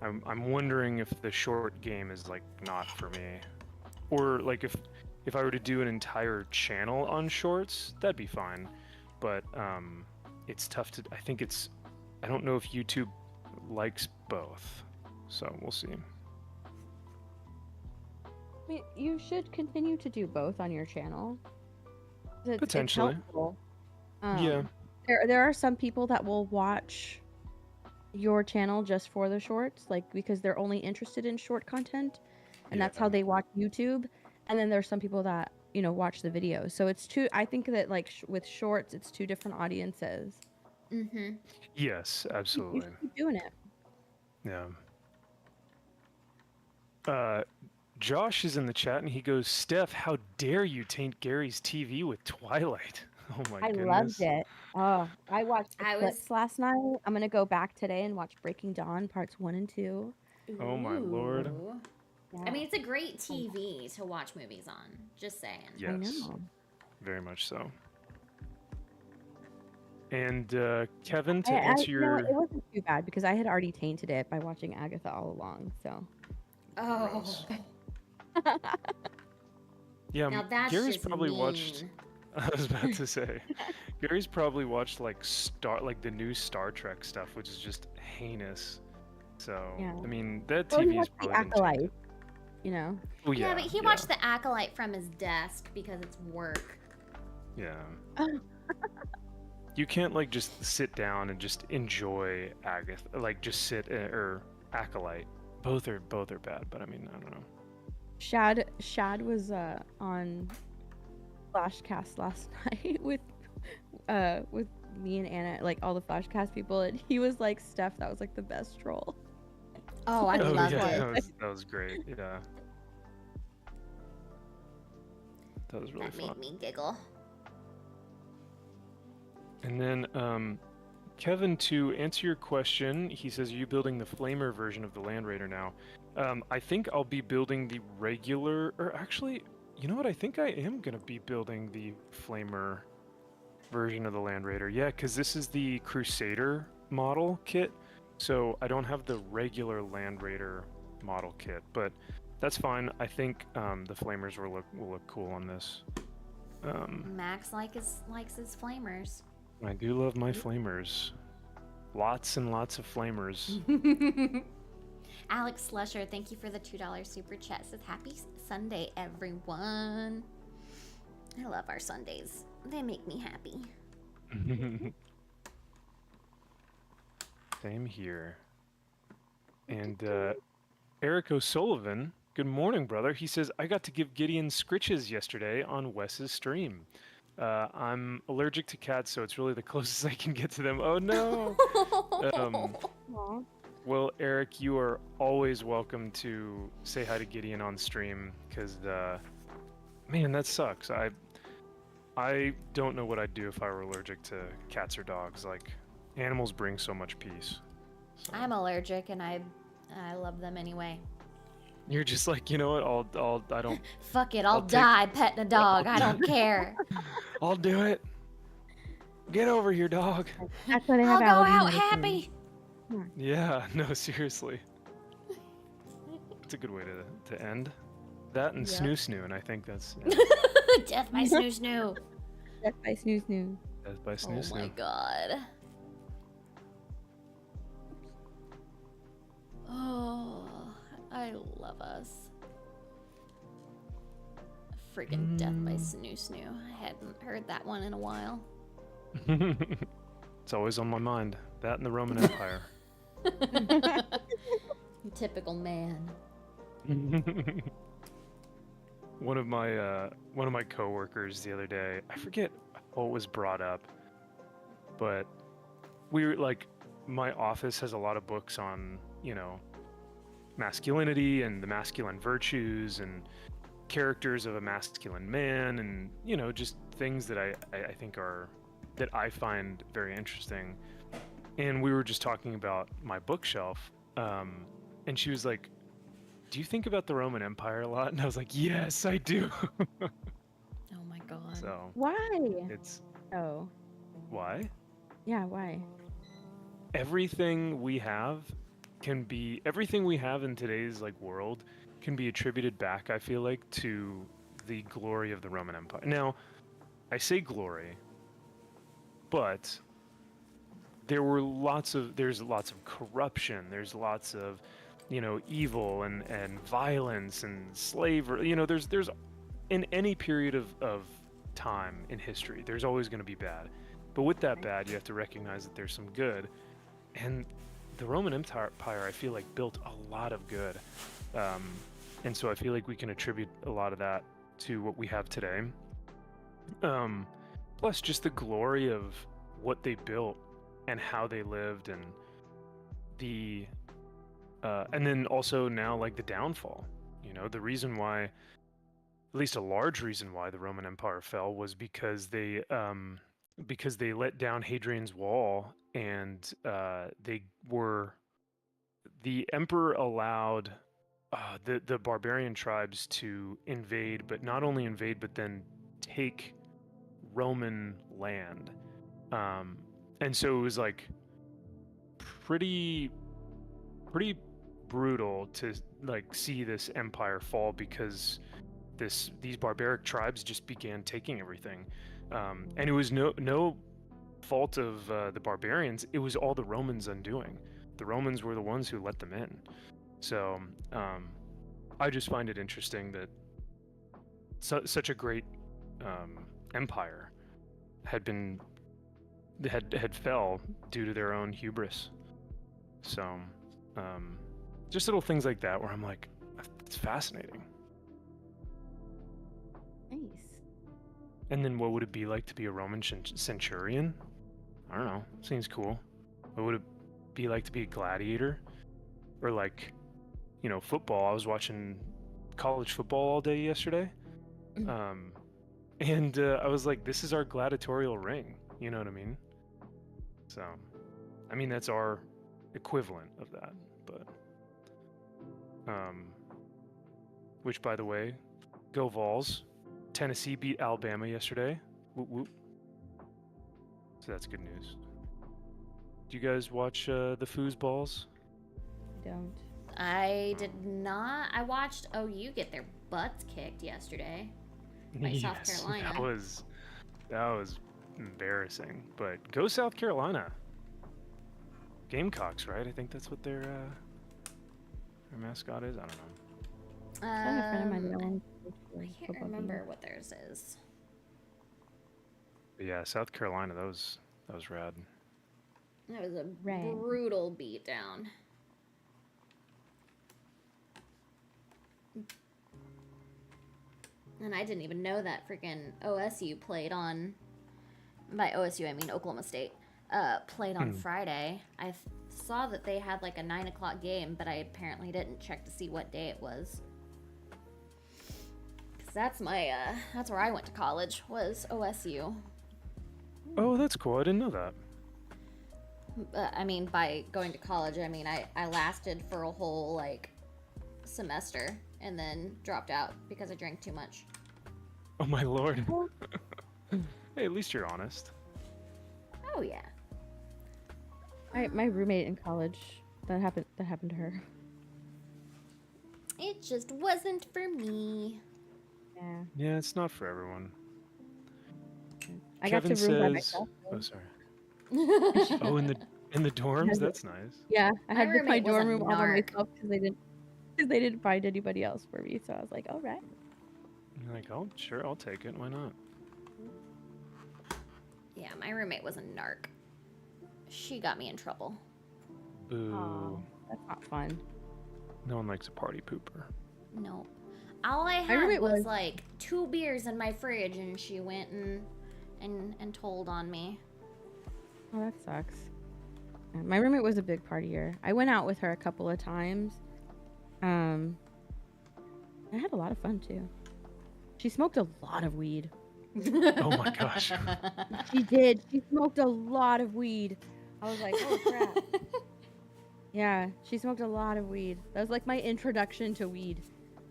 I'm wondering if the short game is like not for me, or like if I were to do an entire channel on shorts, that'd be fine. But it's tough to. I don't know if YouTube likes both, so we'll see. I mean, you should continue to do both on your channel. Potentially. It's helpful. Yeah. There are some people that will watch your channel just for the shorts, like because they're only interested in short content, and that's how they watch YouTube. And then there's some people that watch the videos. So it's two. I think that like with shorts, it's two different audiences. Mm-hmm. Yes, absolutely. You should keep doing it. Yeah. Josh is in the chat, and he goes, Steph, how dare you taint Gary's TV with Twilight? Oh my goodness. I loved it. Oh, I watched the clips last night. I'm going to go back today and watch Breaking Dawn parts 1 and 2. Oh my lord. I mean, it's a great TV to watch movies on. Just saying. Yes, I know. very much so. And Kevin, to answer You know, your it wasn't too bad because I had already tainted it by watching Agatha all along. So. Oh. Yeah, Now that's Gary's just probably mean. watched. I was about to say, Gary's probably watched like the new Star Trek stuff, which is just heinous. So Yeah. I mean, that Well, he TV is watched The probably been Acolyte. tainted. You know. Oh Yeah, but he watched The Acolyte from his desk because it's work. Yeah. You can't like just sit down and just enjoy Agatha, like just sit or Acolyte. Both are bad, but I mean, I don't know. Shad was on Flashcast last night with me and Anna, like all the Flashcast people, and he was like, Steph, that was like the best troll. Oh, I loved it. That was great. Yeah. That was really fun. That made me giggle. And then Kevin, to answer your question, he says, are you building the Flamer version of the Land Raider now? I think I'll be building the regular, or actually, you know what? I think I am going to be building the Flamer version of the Land Raider. Yeah, because this is the Crusader model kit, so I don't have the regular Land Raider model kit, but that's fine. I think the Flamers will look cool on this. Max likes his Flamers. I do love my Flamers. Lots and lots of Flamers. Alex Slusher, thank you for the $2 super chat. Says happy Sunday, everyone. I love our Sundays. They make me happy. Same here. And Eric O'Sullivan, good morning, brother. He says, I got to give Gideon scritches yesterday on Wes's stream. I'm allergic to cats, so it's really the closest I can get to them. Oh, no! Well, Eric, you are always welcome to say hi to Gideon on stream, because, man, that sucks. I don't know what I'd do if I were allergic to cats or dogs. Like, animals bring so much peace. So. I'm allergic, and I love them anyway. You're just like, you know what? I don't. Fuck it, I'll die petting a dog. I don't care. I'll do it. Get over here, dog. That's what I I'll have. go out happy. Yeah, no, seriously. It's a good way to end. That and snoo snoo, and I think that's. Yeah. Death by snoo snoo. Death by snoo snoo. Death by snoo snoo. Oh my god. Oh, I love us. Friggin' Death by snoo snoo. I hadn't heard that one in a while. It's always on my mind. That and the Roman Empire. Typical man. One of my coworkers the other day, I forget what was brought up, but we were like, my office has a lot of books on, masculinity and the masculine virtues and characters of a masculine man, and just things that I think that I find very interesting. And we were just talking about my bookshelf, and she was like, do you think about the Roman Empire a lot? And I was like, yes, I do. Oh my god. So why? It's why? Yeah, why? Everything we have in today's world can be attributed back, I feel like, to the glory of the Roman Empire. Now, I say glory, but there's lots of corruption, there's lots of evil and violence and slavery. There's in any period of time in history, there's always going to be bad. But with that bad, you have to recognize that there's some good. And the Roman Empire, I feel like, built a lot of good. And so I feel like we can attribute a lot of that to what we have today. Plus just the glory of what they built and how they lived, and and then also now the downfall. The reason why, at least a large reason why, the Roman Empire fell was because they let down Hadrian's Wall, and the emperor allowed the barbarian tribes to invade, but not only invade, but then take Roman land. And so it was like pretty brutal to like see this empire fall because these barbaric tribes just began taking everything. And it was no fault of the barbarians. It was all the Romans' undoing. The Romans were the ones who let them in. So I just find it interesting that such a great empire had fell due to their own hubris. So just little things like that where I'm like, it's fascinating. Nice. And then what would it be like to be a Roman centurion? I don't know. Seems cool. What would it be like to be a gladiator? Or like, you know, football. I was watching college football all day yesterday. And I was like, this is our gladiatorial ring. You know what I mean? So, I mean, that's our equivalent of that. But, which, by the way, go Vols. Tennessee beat Alabama yesterday. Whoop, whoop. So that's good news. Do you guys watch the foosballs? Don't. I did not. I watched OU get their butts kicked yesterday by South Carolina. That was embarrassing. But go South Carolina. Gamecocks, right? I think that's what their mascot is. I don't know. I can't remember what theirs is. But yeah, South Carolina. That was rad. That was a brutal beatdown. And I didn't even know that freaking OSU played on. By OSU, I mean Oklahoma State. Played on Friday. I saw that they had like a 9 o'clock game, but I apparently didn't check to see what day it was. Cause that's where I went to college, was OSU. Oh, that's cool. I didn't know that. I mean, by going to college, I mean I lasted for a whole like semester and then dropped out because I drank too much. Oh my lord. Hey, at least you're honest. Oh yeah. My roommate in college, that happened to her. It just wasn't for me. Yeah. Yeah, it's not for everyone. I Kevin got to room by says- myself. Oh, sorry. Oh, in the dorms? That's nice. Yeah, I My had my roommate was dorm a room all by narc. myself because they didn't find anybody else for me. So I was like, all right. I'm like, oh, sure, I'll take it. Why not? Yeah, my roommate was a narc. She got me in trouble. Boo. Oh, that's not fun. No one likes a party pooper. Nope. All I had roommate was was- like 2 beers in my fridge, and she went and told on me. Oh, that sucks. Yeah, my roommate was a big partier. I went out with her a couple of times. I had a lot of fun too. She smoked a lot of weed. Oh my gosh. She did. She smoked a lot of weed. I was like, oh crap. Yeah, she smoked a lot of weed. That was like my introduction to weed.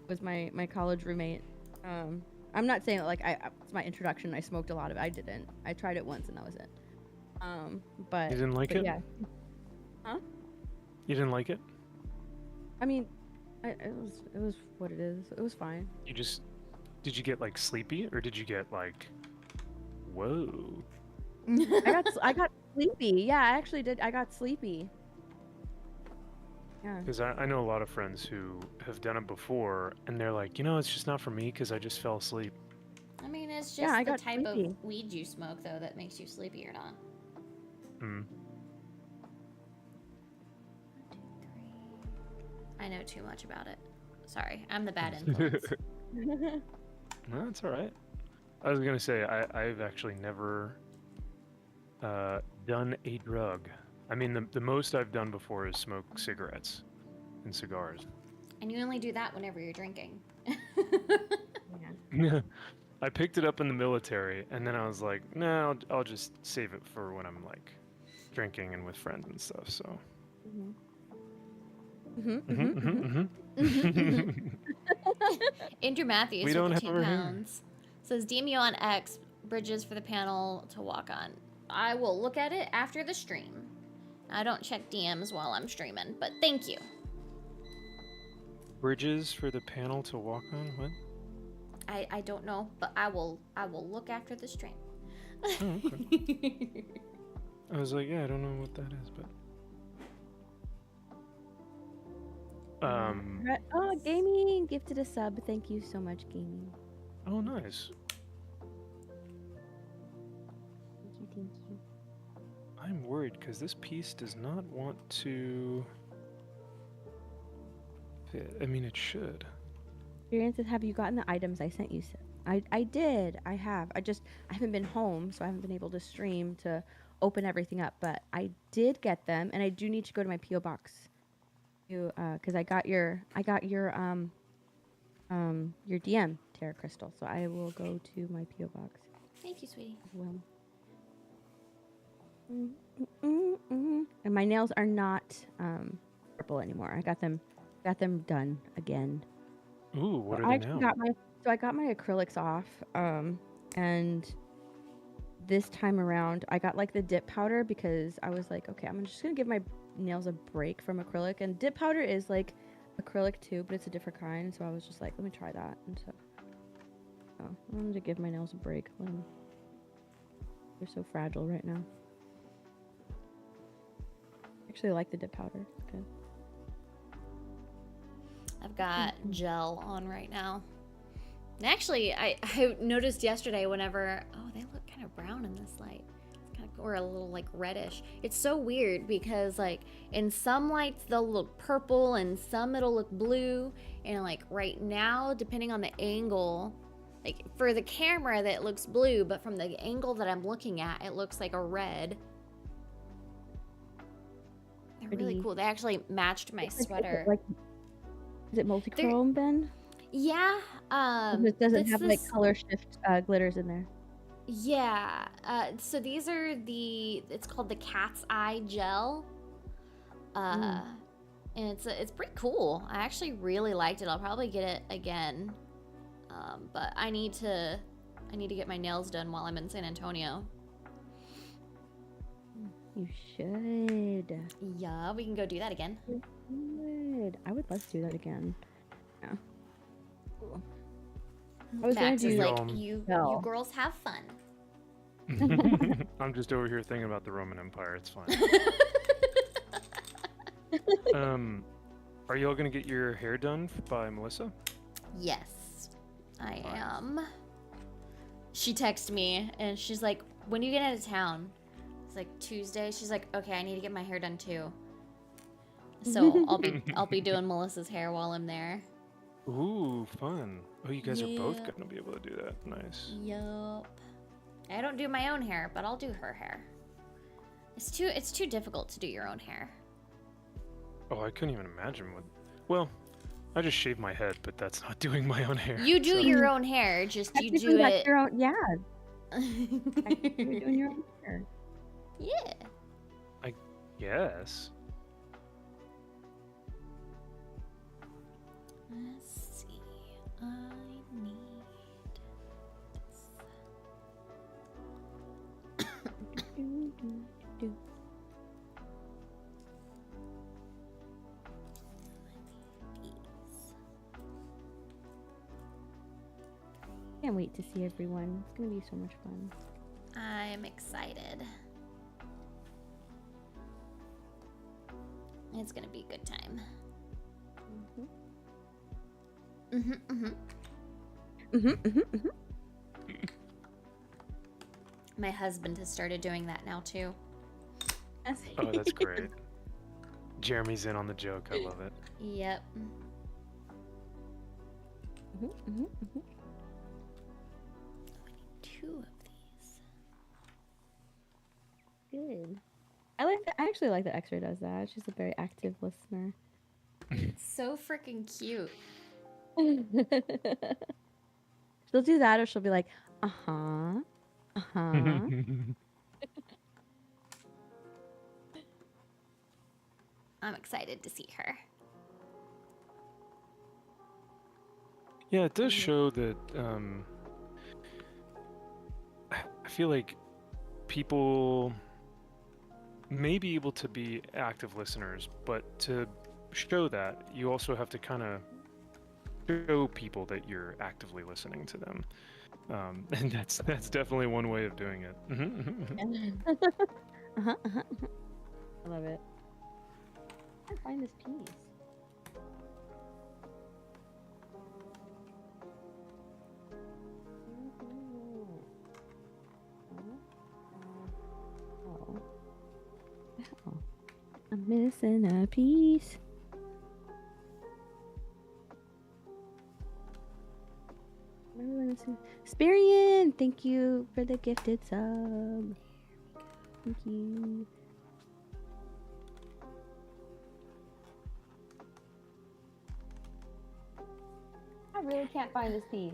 Was my college roommate. I'm not saying that like it's my introduction. I smoked a lot of it. I didn't. I tried it once and that was it. But You didn't like it? Yeah. Huh? You didn't like it? I mean, it was what it is. It was fine. Did you get like sleepy or did you get like, whoa? I got sleepy. Yeah, I actually did. I got sleepy. Yeah. Because I know a lot of friends who have done it before and they're like, it's just not for me because I just fell asleep. I mean, it's just Yeah, I the got type sleepy. of weed you smoke, though, that makes you sleepy or not. Mm. I know too much about it. Sorry, I'm the bad influence. No, that's all right. I was gonna say I've actually never done a drug. I mean, the most I've done before is smoke cigarettes and cigars. And you only do that whenever you're drinking. Yeah. I picked it up in the military, and then I was like, no, I'll just save it for when I'm like drinking and with friends and stuff. So Mhm. Andrew Matthews We with don't the have 2 our hair. pounds says DM you on X, bridges for the panel to walk on. I will look at it after the stream. I don't check DMs while I'm streaming, but thank you. Bridges for the panel to walk on? What? I don't know, but I will look after the stream. Oh, okay. I was like, yeah, I don't know what that is, but. Oh, Gaming gifted a sub. Thank you so much, Gaming. Oh, nice. Thank you. I'm worried because this piece does not want to fit. I mean, it should. Experiences, have you gotten the items I sent you? I did. I have. I haven't been home, so I haven't been able to stream to open everything up. But I did get them, and I do need to go to my PO box. Because I got your DM, Terra Crystal. So I will go to my PO box. Thank you, sweetie. Well. And my nails are not purple anymore. I got them done again. Ooh, what are they now? I got my acrylics off, and this time around I got like the dip powder because I was like, okay, I'm just gonna give my nails a break from acrylic, and dip powder is like acrylic too, but it's a different kind. So I was just like, let me try that, and so I wanted to give my nails a break. They're so fragile right now. I actually like the dip powder. It's good. I've got gel on right now. And actually, I noticed yesterday whenever... Oh, they look kind of brown in this light. It's kind of, or a little, like, reddish. It's so weird because, like, in some lights they'll look purple and some it'll look blue. And, like, right now, depending on the angle... Like, for the camera, that looks blue, but from the angle that I'm looking at, it looks like a red. They're really cool. They actually matched my sweater. Is it multi-chrome then? Yeah. It doesn't have like color shift glitters in there. Yeah. So these are it's called the Cat's Eye Gel. And it's pretty cool. I actually really liked it. I'll probably get it again. But I need to get my nails done while I'm in San Antonio. You should. Yeah, we can go do that again. You should. I would love to do that again. Yeah. Cool. I was Max is gonna like, you girls have fun. I'm just over here thinking about the Roman Empire. It's fine. Are you all gonna get your hair done by Melissa? Yes, I am. She texted me and she's like, when do you get out of town? It's like Tuesday. She's like, okay, I need to get my hair done too. So I'll be doing Melissa's hair while I'm there. Ooh, fun. Oh, you guys are both gonna be able to do that. Nice. Yup. I don't do my own hair, but I'll do her hair. It's too difficult to do your own hair. Oh, I couldn't even imagine what. Well, I just shave my head, but that's not doing my own hair. You do your own hair, just you do it. Your own, yeah. You're doing your own hair. Yeah. I guess. Let's see. I need Can't wait to see everyone. It's gonna be so much fun. I'm excited. It's gonna be a good time. My husband has started doing that now too. Oh, that's great. Jeremy's in on the joke. I love it. Yep. I need 2 of these. Good. I actually like that X-Ray does that. She's a very active listener. So freaking cute. She'll do that, or she'll be like, uh-huh. I'm excited to see her. Yeah, it does show that I feel like people may be able to be active listeners, but to show that, you also have to kind of show people that you're actively listening to them. And that's definitely one way of doing it. Uh-huh, uh-huh. I love it. I can't find this piece. Oh. I'm missing a piece. Spirian, thank you for the gifted sub. Thank you. I really can't find this piece.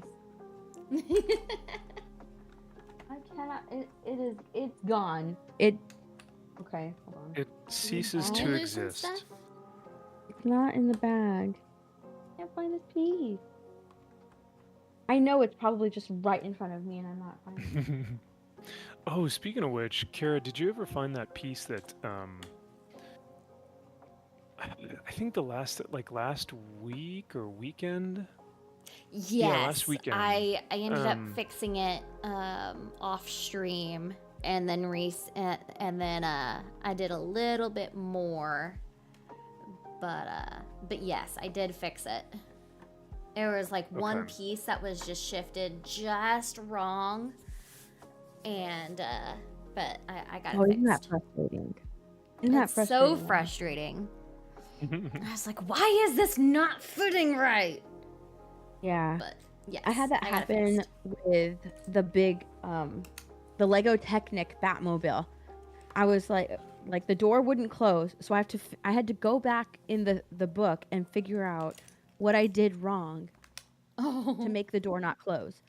I cannot. It's gone. Okay, hold on. It ceases Did to you lose some exist. stuff? It's not in the bag. I can't find this piece. I know it's probably just right in front of me and I'm not finding it. Oh, speaking of which, Kara, did you ever find that piece that I think last week or weekend? Yes, Yeah, last weekend. I ended up fixing it off stream, and then I did a little bit more, but yes, I did fix it. There was like one piece that was just shifted just wrong, and but I got it fixed. Isn't that frustrating? Isn't that It's so frustrating. I was like, why is this not fitting right? Yeah. But yes, I had that happen with the big the Lego Technic Batmobile. I was like the door wouldn't close, so I had to go back in the book and figure out what I did wrong to make the door not close.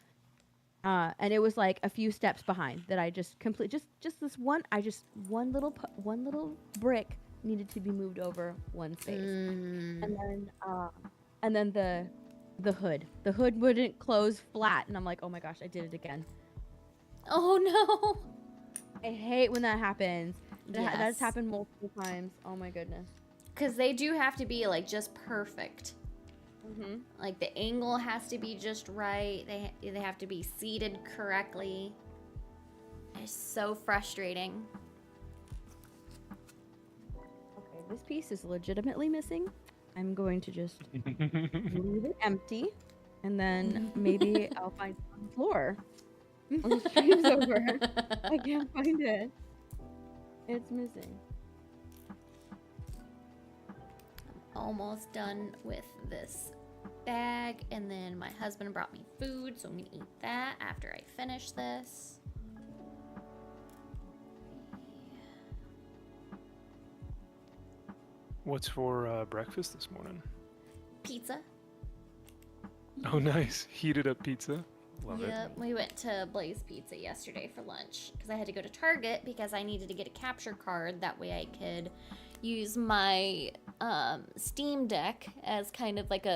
And it was like a few steps behind that I just just this one one little brick needed to be moved over one space. And then the hood wouldn't close flat, and I'm like, oh my gosh, I did it again. Oh no. I hate when that happens. Yes. That's happened multiple times. Oh my goodness. Because they do have to be like just perfect. Mm-hmm. Like the angle has to be just right. They have to be seated correctly. It's so frustrating. Okay, this piece is legitimately missing. I'm going to just leave it empty, and then maybe I'll find it on the floor. On the stream's over. I can't find it. It's missing. Almost done with this bag, and then my husband brought me food, so I'm gonna eat that after I finish this. What's for breakfast this morning? Pizza. Oh, nice. Heated up pizza. Love it. Yep, we went to Blaze Pizza yesterday for lunch because I had to go to Target because I needed to get a capture card. That way I could use my Steam Deck as kind of like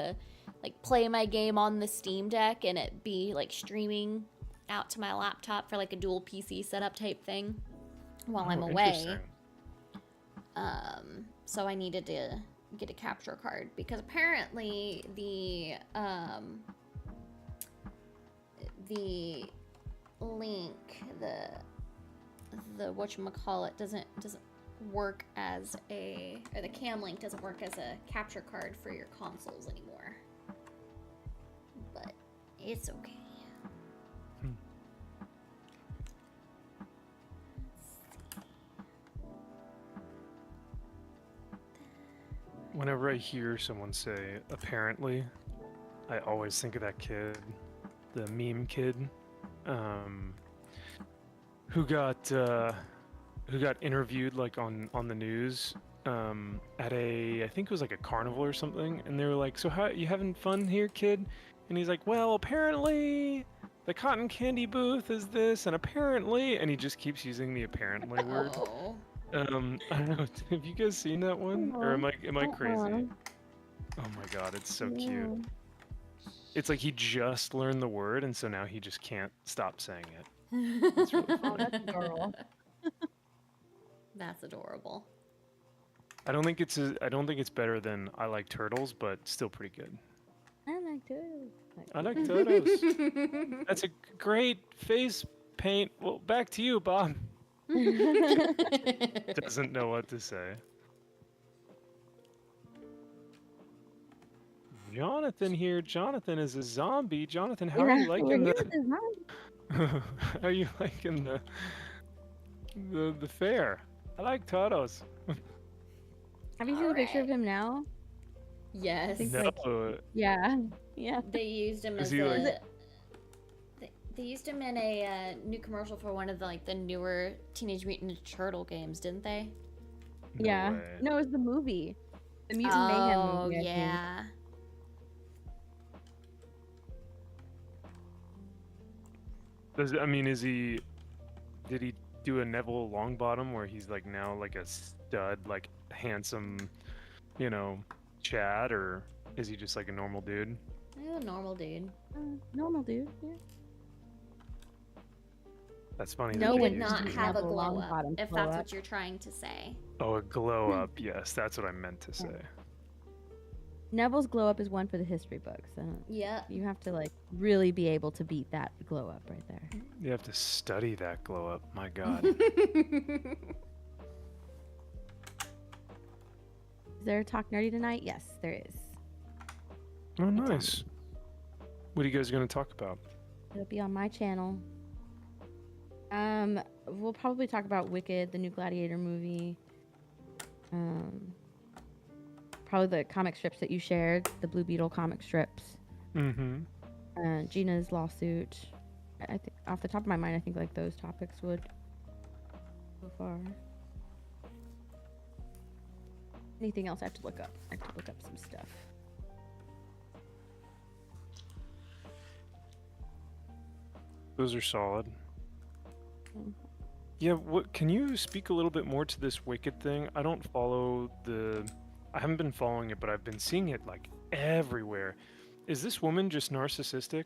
play my game on the Steam Deck and it be like streaming out to my laptop for like a dual PC setup type thing while I'm away. So I needed to get a capture card because apparently the link, the whatchamacallit doesn't work as or the cam link doesn't work as a capture card for your consoles anymore. But it's okay. Whenever I hear someone say apparently, I always think of that kid, the meme kid, who got interviewed like on the news at I think it was like a carnival or something, and they were like, so how you having fun here, kid? And he's like, well, apparently the cotton candy booth is this, and apparently, and he just keeps using the apparently word. I don't know. Have you guys seen that one, or am I crazy? Oh my god, it's so cute. It's like he just learned the word, and so now he just can't stop saying it. It's really Oh, funny. that's adorable. That's adorable. I don't think it's better than I like turtles, but still pretty good. I like turtles. I like turtles. That's a great face paint. Well, back to you, Bob. Doesn't know what to say. Jonathan here. Jonathan is a zombie. Jonathan, how are you liking how are you liking the fair? I like turtles. Have you seen a picture of him now? Yes. No. Yeah. They used him Is as he like- They used him in a new commercial for one of the newer Teenage Mutant Ninja Turtle games, didn't they? No Yeah. way. No, it was the movie. The Mutant Mayhem Oh movie. I think. yeah. Did he do a Neville Longbottom where he's like now like a stud, like handsome, Chad, or is he just like a normal dude? He's a normal dude. Normal dude. Yeah. That's funny. He that No they did one used not him. have a Neville glow up, Longbottom if glow that's up. what you're trying to say. Oh, a glow up. Yes, that's what I meant to say. Neville's glow up is one for the history books. Yep. You have to really be able to beat that glow up right there. You have to study that glow up. My God. Is there a Talk Nerdy tonight? Yes, there is. Oh, nice. What are you guys going to talk about? It'll be on my channel. We'll probably talk about Wicked, the new Gladiator movie. Probably the comic strips that you shared, the Blue Beetle comic strips. Mm-hmm. Gina's lawsuit. I think off the top of my mind, I think those topics would so far. Anything else I have to look up? I have to look up some stuff. Those are solid. Mhm. Yeah, what can you speak a little bit more to this Wicked thing? I don't follow I haven't been following it, but I've been seeing it everywhere. Is this woman just narcissistic?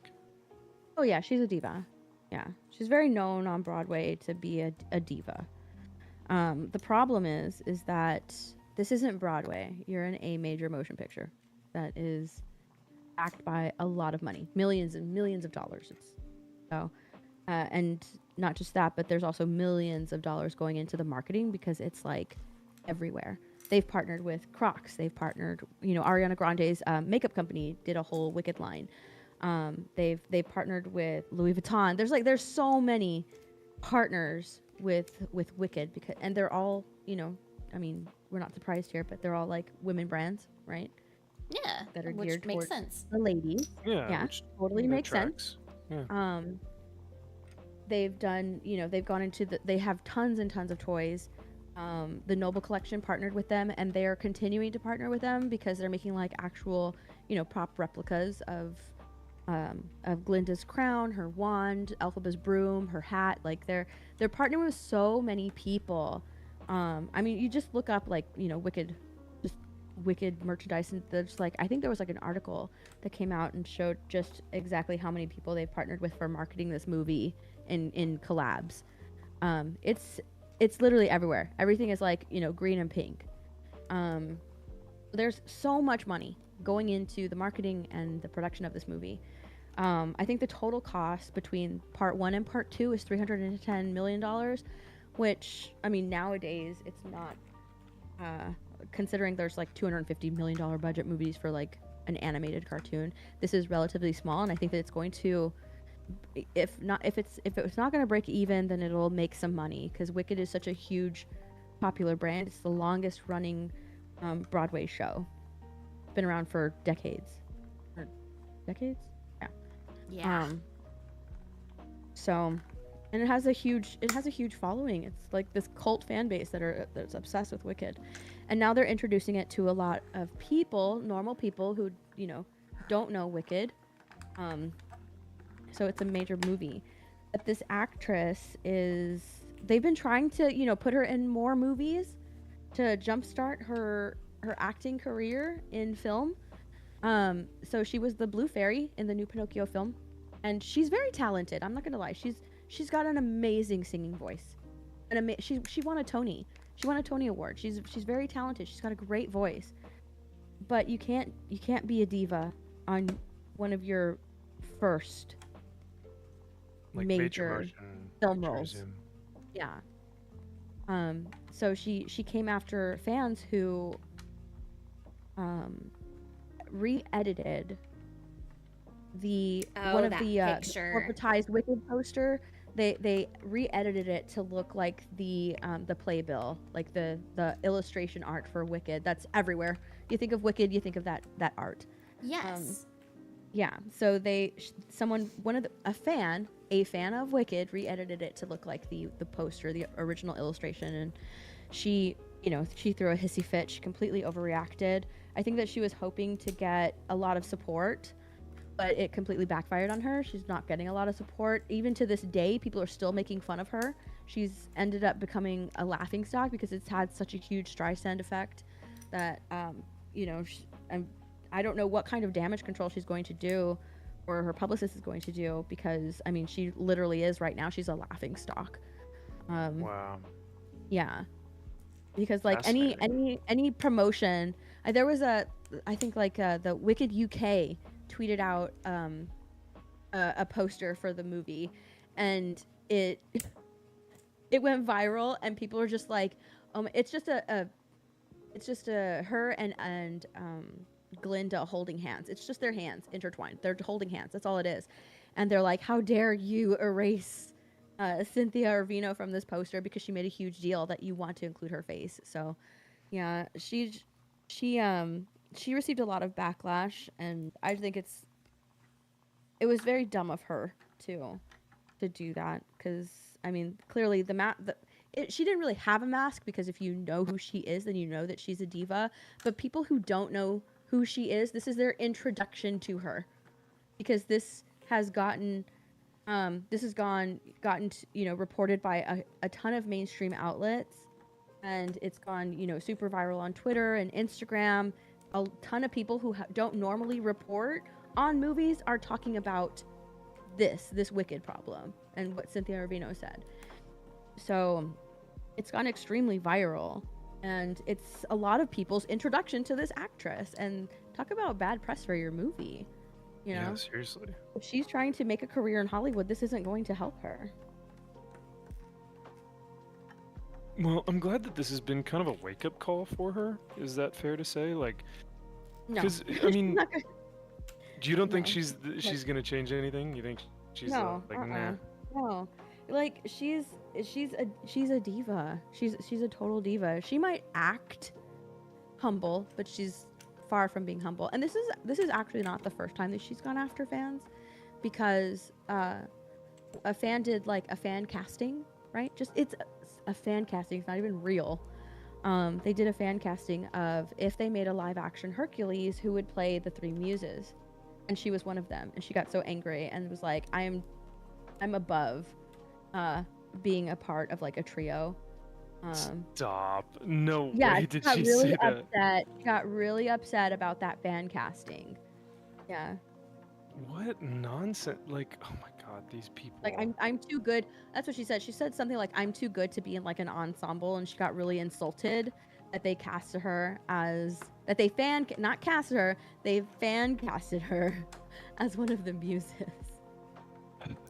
Oh yeah, she's a diva. Yeah, she's very known on Broadway to be a diva. The problem is that this isn't Broadway. You're in a major motion picture that is backed by a lot of money, millions and millions of dollars. And not just that, but there's also millions of dollars going into the marketing because it's everywhere. They've partnered with Crocs. They've partnered, Ariana Grande's makeup company did a whole Wicked line. They've partnered with Louis Vuitton. There's so many partners with Wicked and they're all, we're not surprised here, but they're all women brands, right? Yeah. That are which geared makes towards sense. the ladies. Yeah. Which totally that makes sense. tracks. Yeah. They've done, they've gone into they have tons and tons of toys. The Noble Collection partnered with them, and they are continuing to partner with them because they're making actual, prop replicas of Glinda's crown, her wand, Elphaba's broom, her hat. They're partnering with so many people. You just look up Wicked merchandise, and there's I think there was an article that came out and showed just exactly how many people they've partnered with for marketing this movie in collabs. It's literally everywhere. Everything is green and pink. There's so much money going into the marketing and the production of this movie. I think the total cost between part 1 and part 2 is $310 million, which nowadays it's not, considering there's $250 million budget movies for an animated cartoon. This is relatively small, and I think that it's going to, if it's not going to break even, then it'll make some money because Wicked is such a huge popular brand. It's the longest running Broadway show. It's been around for decades. Yeah. So, and it has a huge following. It's this cult fan base that's obsessed with Wicked, and now they're introducing it to a lot of people, normal people who don't know Wicked. So it's a major movie. But this actress they've been trying to put her in more movies to jumpstart her acting career in film. So she was the Blue Fairy in the new Pinocchio film, and she's very talented. I'm not gonna lie. She's got an amazing singing voice, and she won a Tony. She won a Tony Award. She's very talented. She's got a great voice, but you can't be a diva on one of your first Like major film roles. Zoom. Yeah. So she came after fans who re-edited one of the corporatized Wicked poster. They re-edited it to look like the playbill, like the illustration art for Wicked that's everywhere. You think of Wicked, you think of that art. Yes. Yeah. So a fan of Wicked re-edited it to look like the poster, the original illustration, and she threw a hissy fit. She completely overreacted. I think that she was hoping to get a lot of support, but it completely backfired on her. She's not getting a lot of support. Even to this day, people are still making fun of her. She's ended up becoming a laughingstock because it's had such a huge Streisand effect that, I don't know what kind of damage control she's going to do or her publicist is going to do, because, I mean, she literally is right now. She's a laughingstock. Wow. Yeah. Because like any promotion, there was the Wicked UK tweeted out a poster for the movie, and it went viral, and people were just like, it's just her and Glinda holding hands. It's just their hands intertwined. They're holding hands. That's all it is. And they're like, how dare you erase Cynthia Ervino from this poster because she made a huge deal that you want to include her face. So yeah, she received a lot of backlash, and I think it was very dumb of her to do that, because I mean, clearly she didn't really have a mask, because if you know who she is, then you know that she's a diva. But people who don't know who she is, this is their introduction to her, because this has gotten reported by a ton of mainstream outlets, and it's gone super viral on Twitter and Instagram. A ton of people who don't normally report on movies are talking about this Wicked problem and what Cynthia Ervino said. So it's gone extremely viral, and it's a lot of people's introduction to this actress. And talk about bad press for your movie, Yeah, seriously. If she's trying to make a career in Hollywood, this isn't going to help her. Well, I'm glad that this has been kind of a wake-up call for her. Is that fair to say? Like, No. because I mean, you don't think she's gonna change anything? You think she's nah? No, like she's a diva. She's a total diva. She might act humble, but she's far from being humble. And this is actually not the first time that she's gone after fans, because a fan did like a fan casting, right? It's a fan casting. It's not even real. They did a fan casting of if they made a live action Hercules, who would play the three muses, and she was one of them. And she got so angry and was like, I'm above being a part of like a trio. Stop. No way did she say that. She got really upset about that fan casting. Yeah. What nonsense. Like, oh my god, these people. Like, I'm too good. That's what she said. She said something like, I'm too good to be in like an ensemble, and she got really insulted that they casted her as not casted her, they fan casted her as one of the muses.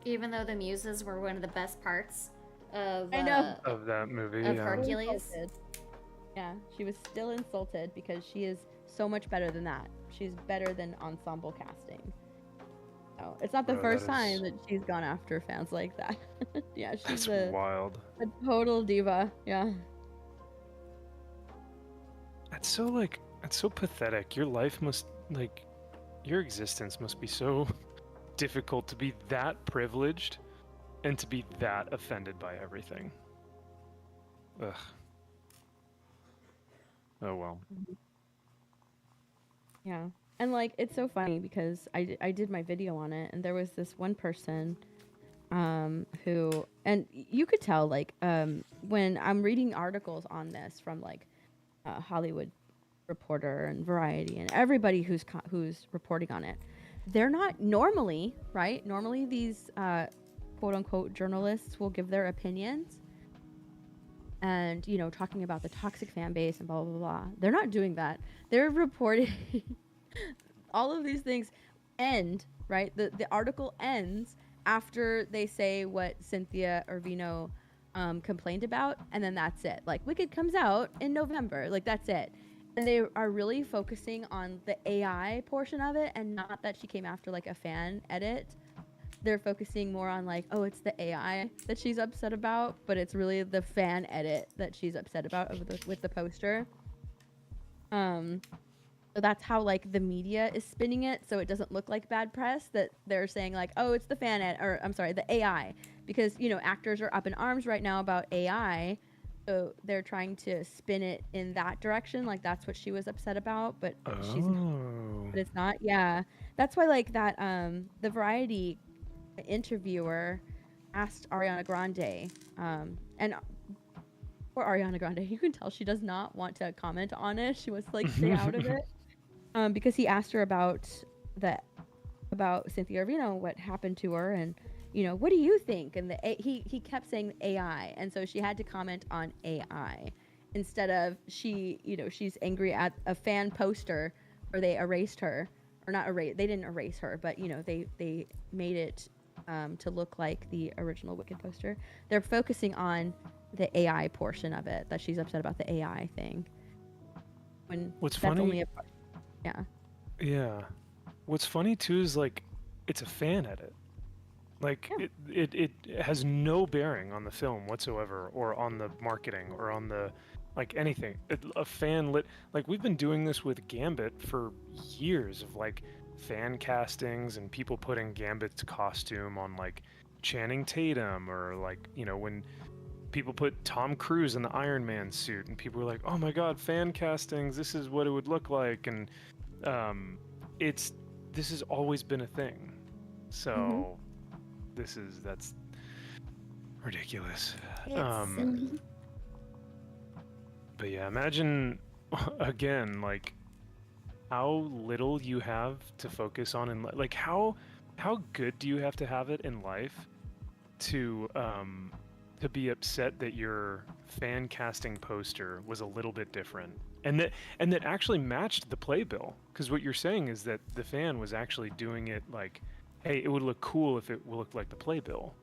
Even though the muses were one of the best parts of that movie, of Hercules. Yeah, she was still insulted because she is so much better than that. She's better than ensemble casting. So it's not the first time that she's gone after fans like that. Yeah, she's wild. A total diva. Yeah. That's so pathetic. Your life must, like, your existence must be so difficult to be that privileged and to be that offended by everything. Ugh. Oh well. Yeah. And like, it's so funny because I did my video on it, and there was this one person who, and you could tell, like, when I'm reading articles on this from like Hollywood Reporter and Variety and everybody who's reporting on it. They're not normally, right? Normally these quote unquote journalists will give their opinions and, you know, talking about the toxic fan base and blah, blah, blah. They're not doing that. They're reporting all of these things end, right? The article ends after they say what Cynthia Irvino complained about, and then that's it. Like, Wicked comes out in November. Like, that's it. And they are really focusing on the AI portion of it, and not that she came after, like, a fan edit. They're focusing more on, like, oh, it's the AI that she's upset about, but it's really the fan edit that she's upset about with the poster. So that's how, like, the media is spinning it, so it doesn't look like bad press, that they're saying, like, oh, it's the the AI. Because, you know, actors are up in arms right now about AI, so they're trying to spin it in that direction, like that's what she was upset about, but she's not. But it's not. Yeah. That's why, like, that the Variety interviewer asked Ariana Grande, and for Ariana Grande, you can tell she does not want to comment on it. She wants to, like, stay out of it. Because he asked her about Cynthia Irvino, what happened to her, and, you know, what do you think? And he kept saying AI, and so she had to comment on AI instead of she's angry at a fan poster where they erased her, or not erase. They didn't erase her, but, you know, they made it to look like the original Wicked poster. They're focusing on the AI portion of it, that she's upset about the AI thing. When what's that's funny? Only Yeah. What's funny too is, like, it's a fan edit. Like, yeah. it has no bearing on the film whatsoever, or on the marketing, or on the, like, anything. A fan lit, like, we've been doing this with Gambit for years, of, like, fan castings and people putting Gambit's costume on, like, Channing Tatum, or, like, you know, when people put Tom Cruise in the Iron Man suit, and people were like, oh my god, fan castings, this is what it would look like. And this has always been a thing. So that's ridiculous. It's silly. But yeah, imagine again, like, how little you have to focus on in like how good do you have to have it in life to be upset that your fan casting poster was a little bit different, and that actually matched the playbill. Because what you're saying is that the fan was actually doing it like, hey, it would look cool if it looked like the playbill.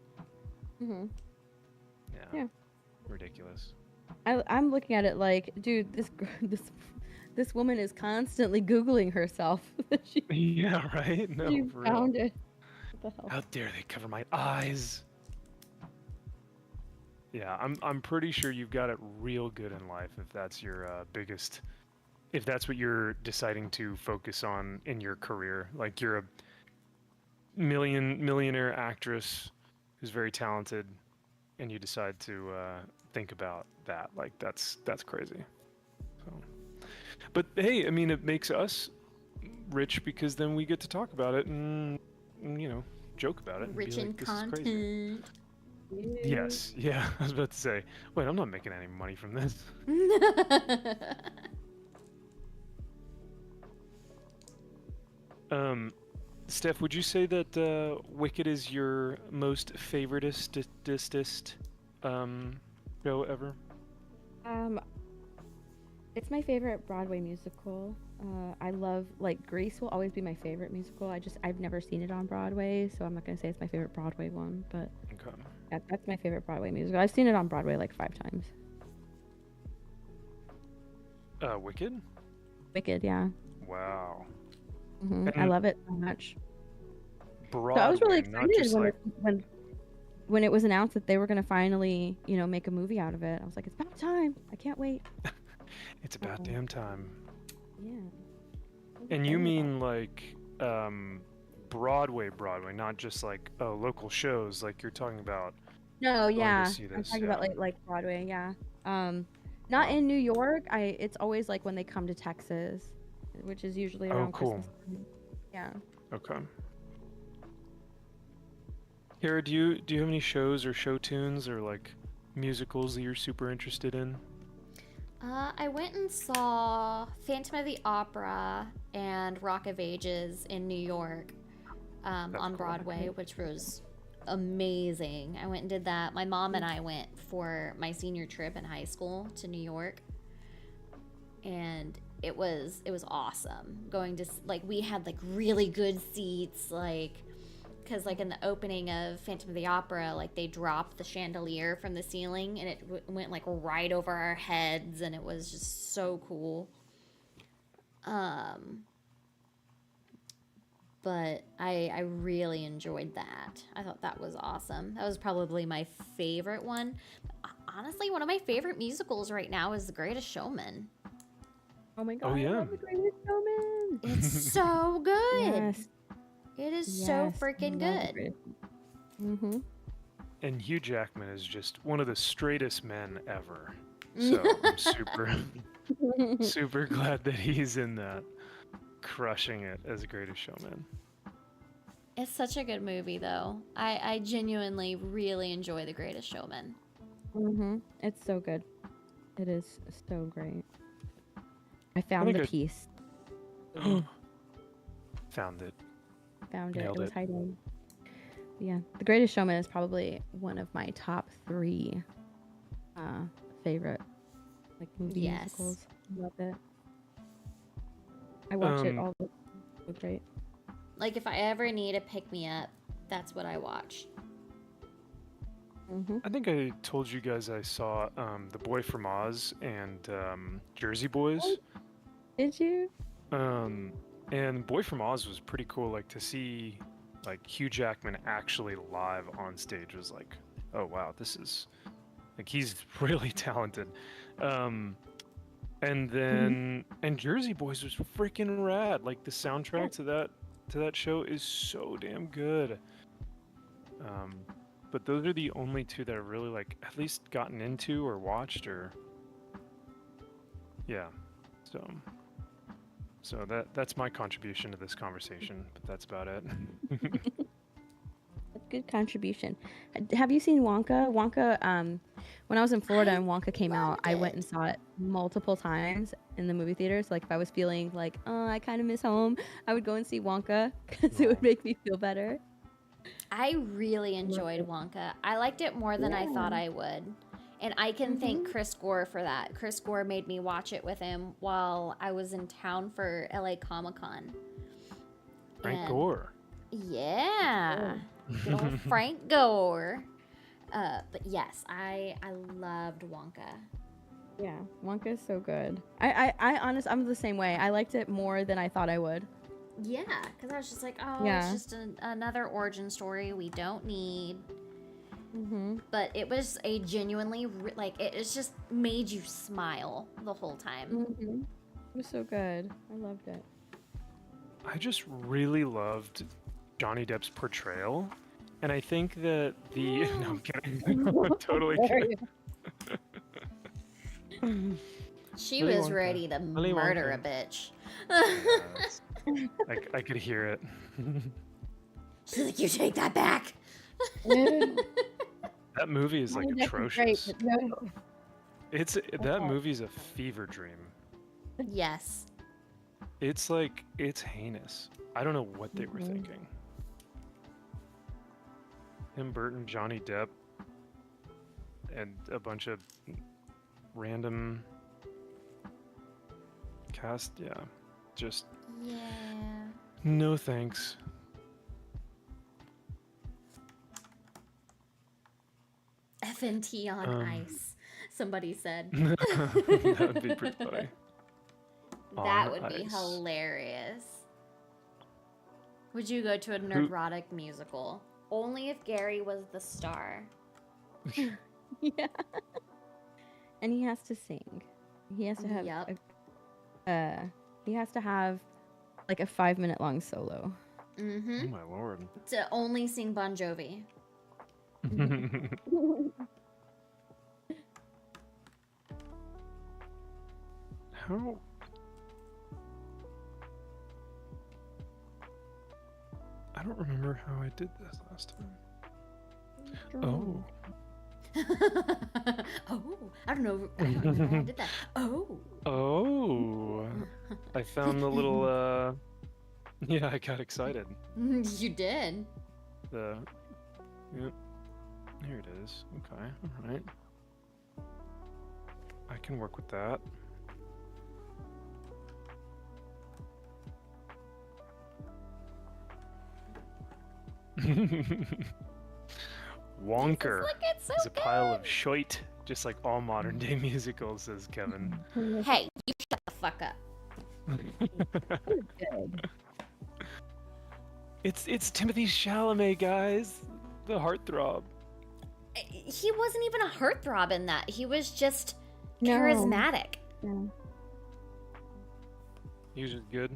Yeah. Ridiculous. I'm looking at it like, dude, this woman is constantly Googling herself. Yeah, right? No, she for found real. it. What the hell? How dare they cover my eyes? Yeah, I'm pretty sure you've got it real good in life if that's your biggest, if that's what you're deciding to focus on in your career. Like, you're a millionaire actress who's very talented, and you decide to think about that. Like, that's crazy. So, but hey, I mean, it makes us rich, because then we get to talk about it and you know, joke about it. And Rich be like, in this is crazy. content. Yes, yeah, I was about to say, wait, I'm not making any money from this. Steph, would you say that Wicked is your most favoritist show ever? It's my favorite Broadway musical. I love, like, Grease will always be my favorite musical. I've never seen it on Broadway, so I'm not gonna say it's my favorite Broadway one, but Okay. that's my favorite Broadway musical. I've seen it on Broadway like 5 times. Wicked? Wicked, yeah. Wow. I love it so much. Broadway, So I was really not excited just like... when it was announced that they were gonna finally, you know, make a movie out of it. I was like, it's about time. I can't wait. It's about damn time. Yeah. And you mean like Broadway, not just like local shows, like you're talking about. No, yeah. See this, I'm talking about like Broadway, yeah. Not in New York. It's always like when they come to Texas, which is usually around Christmas time. Yeah. Okay. Kara, do you have any shows or show tunes or like musicals that you're super interested in? I went and saw Phantom of the Opera and Rock of Ages in New York on cool. Broadway, which was amazing. I went and did that. My mom and I went for my senior trip in high school to New York, and it was awesome. Going to like we had like really good seats, like because like in the opening of Phantom of the Opera, like they dropped the chandelier from the ceiling and it went like right over our heads, and it was just so cool. But I really enjoyed that. I thought that was awesome. That was probably my favorite one. Honestly, one of my favorite musicals right now is The Greatest Showman. Oh my god, Oh, yeah. I love The Greatest Showman. It's so good. Yes. It is Yes, so I freaking love The good. Greatest- Mhm. And Hugh Jackman is just one of the straightest men ever. So I'm super glad that he's in that, crushing it as a Greatest Showman. It's such a good movie, though. I genuinely really enjoy The Greatest Showman. Mhm. It's so good. It is so great. I found think the I- piece. Found it. Found it. Nailed It was it. hiding. Yeah, The Greatest Showman is probably one of my top 3 favorite like movie Yes. musicals. Love it. I watch it Um, all the so great. Like, if I ever need a pick-me-up, that's what I watch. Mhm. I think I told you guys I saw The Boy from Oz and Jersey Boys. Did you? And Boy from Oz was pretty cool. Like to see like Hugh Jackman actually live on stage was like, oh wow, this is like he's really talented. And then and Jersey Boys was freaking rad. Like the soundtrack to that show is so damn good. But those are the only two that I've really like at least gotten into or watched or yeah. So that's my contribution to this conversation, but that's about it. That's good contribution. Have you seen Wonka? Wonka, when I was in Florida and Wonka came out, loved I went it. and saw it multiple times in the movie theaters. Like if I was feeling like, oh, I kind of miss home, I would go and see Wonka because it would make me feel better. I really enjoyed Wonka. I liked it more than I thought I would. And I can thank Chris Gore for that. Chris Gore made me watch it with him while I was in town for LA Comic-Con. Frank Gore. Yeah. Good old Frank Gore. But yes, I loved Wonka. Yeah, Wonka is so good. I'm the same way. I liked it more than I thought I would. Yeah, because I was just like, oh, Yeah. it's just another origin story we don't need. Mm-hmm. But it was a genuinely, it's just made you smile the whole time. Mm-hmm. It was so good. I loved it. I just really loved Johnny Depp's portrayal, and I think that the no, I'm kidding. Totally kidding. She Willy was Wonka. ready to Willy murder a Wonka. bitch. Yes. I could hear it. She's like, you take that back. That movie is like Johnny Depp is atrocious. great, but no. That movie's a fever dream. Yes. It's like it's heinous. I don't know what they were thinking. Tim Burton, Johnny Depp, and a bunch of random cast. Yeah, just Yeah. no thanks. FNT on ice, somebody said. That would be pretty funny. That On would be ice. hilarious. Would you go to a neurotic musical? Only if Gary was the star. Yeah. And he has to sing. He has to have Yup. he has to have like a 5-minute long solo. Mm-hmm. Oh my lord. To only sing Bon Jovi. How? I don't remember how I did this last time. Oh. Oh, I don't know. I don't know why I did that. Oh. Oh, I found the little. Yeah, I got excited. You did. The. Yep. Here it is. Okay. All right. I can work with that. Wonker So is a pile of shite, just like all modern day musicals, says Kevin. Hey, you shut the fuck up. Good. It's Timothy Chalamet, guys, the heartthrob. He wasn't even a heartthrob in that. He was just No. charismatic. Yeah. He was just good.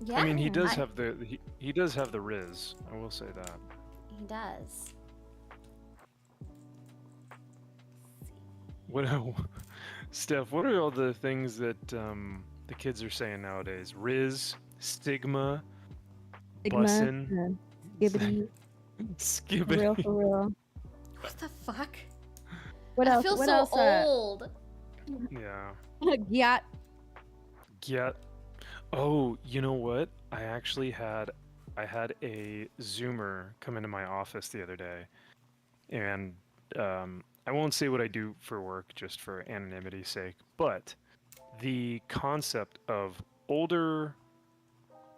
Yeah, I mean, he does have the he does have the riz. I will say that. He does. What, Steph? What are all the things that the kids are saying nowadays? Riz, stigma, bussin', Skibbity. skibbity. For real. What the fuck? What else? I feel what so else? old. Yeah. Yeah. Get. Oh, you know what? I actually had a Zoomer come into my office the other day, and I won't say what I do for work just for anonymity's sake, but the concept of older,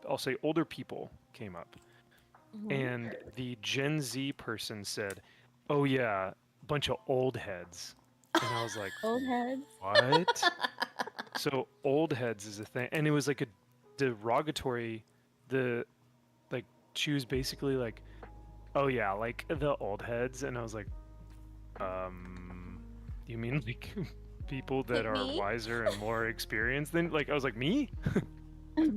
I'll say older people came up, and the Gen Z person said, "Oh yeah, bunch of old heads," and I was like, Old heads. "What?" So old heads is a thing, and it was like a derogatory. Like she was basically like, "Oh yeah, like the old heads," and I was like, you mean like people that Like are me? wiser and more experienced than like I was like me?" So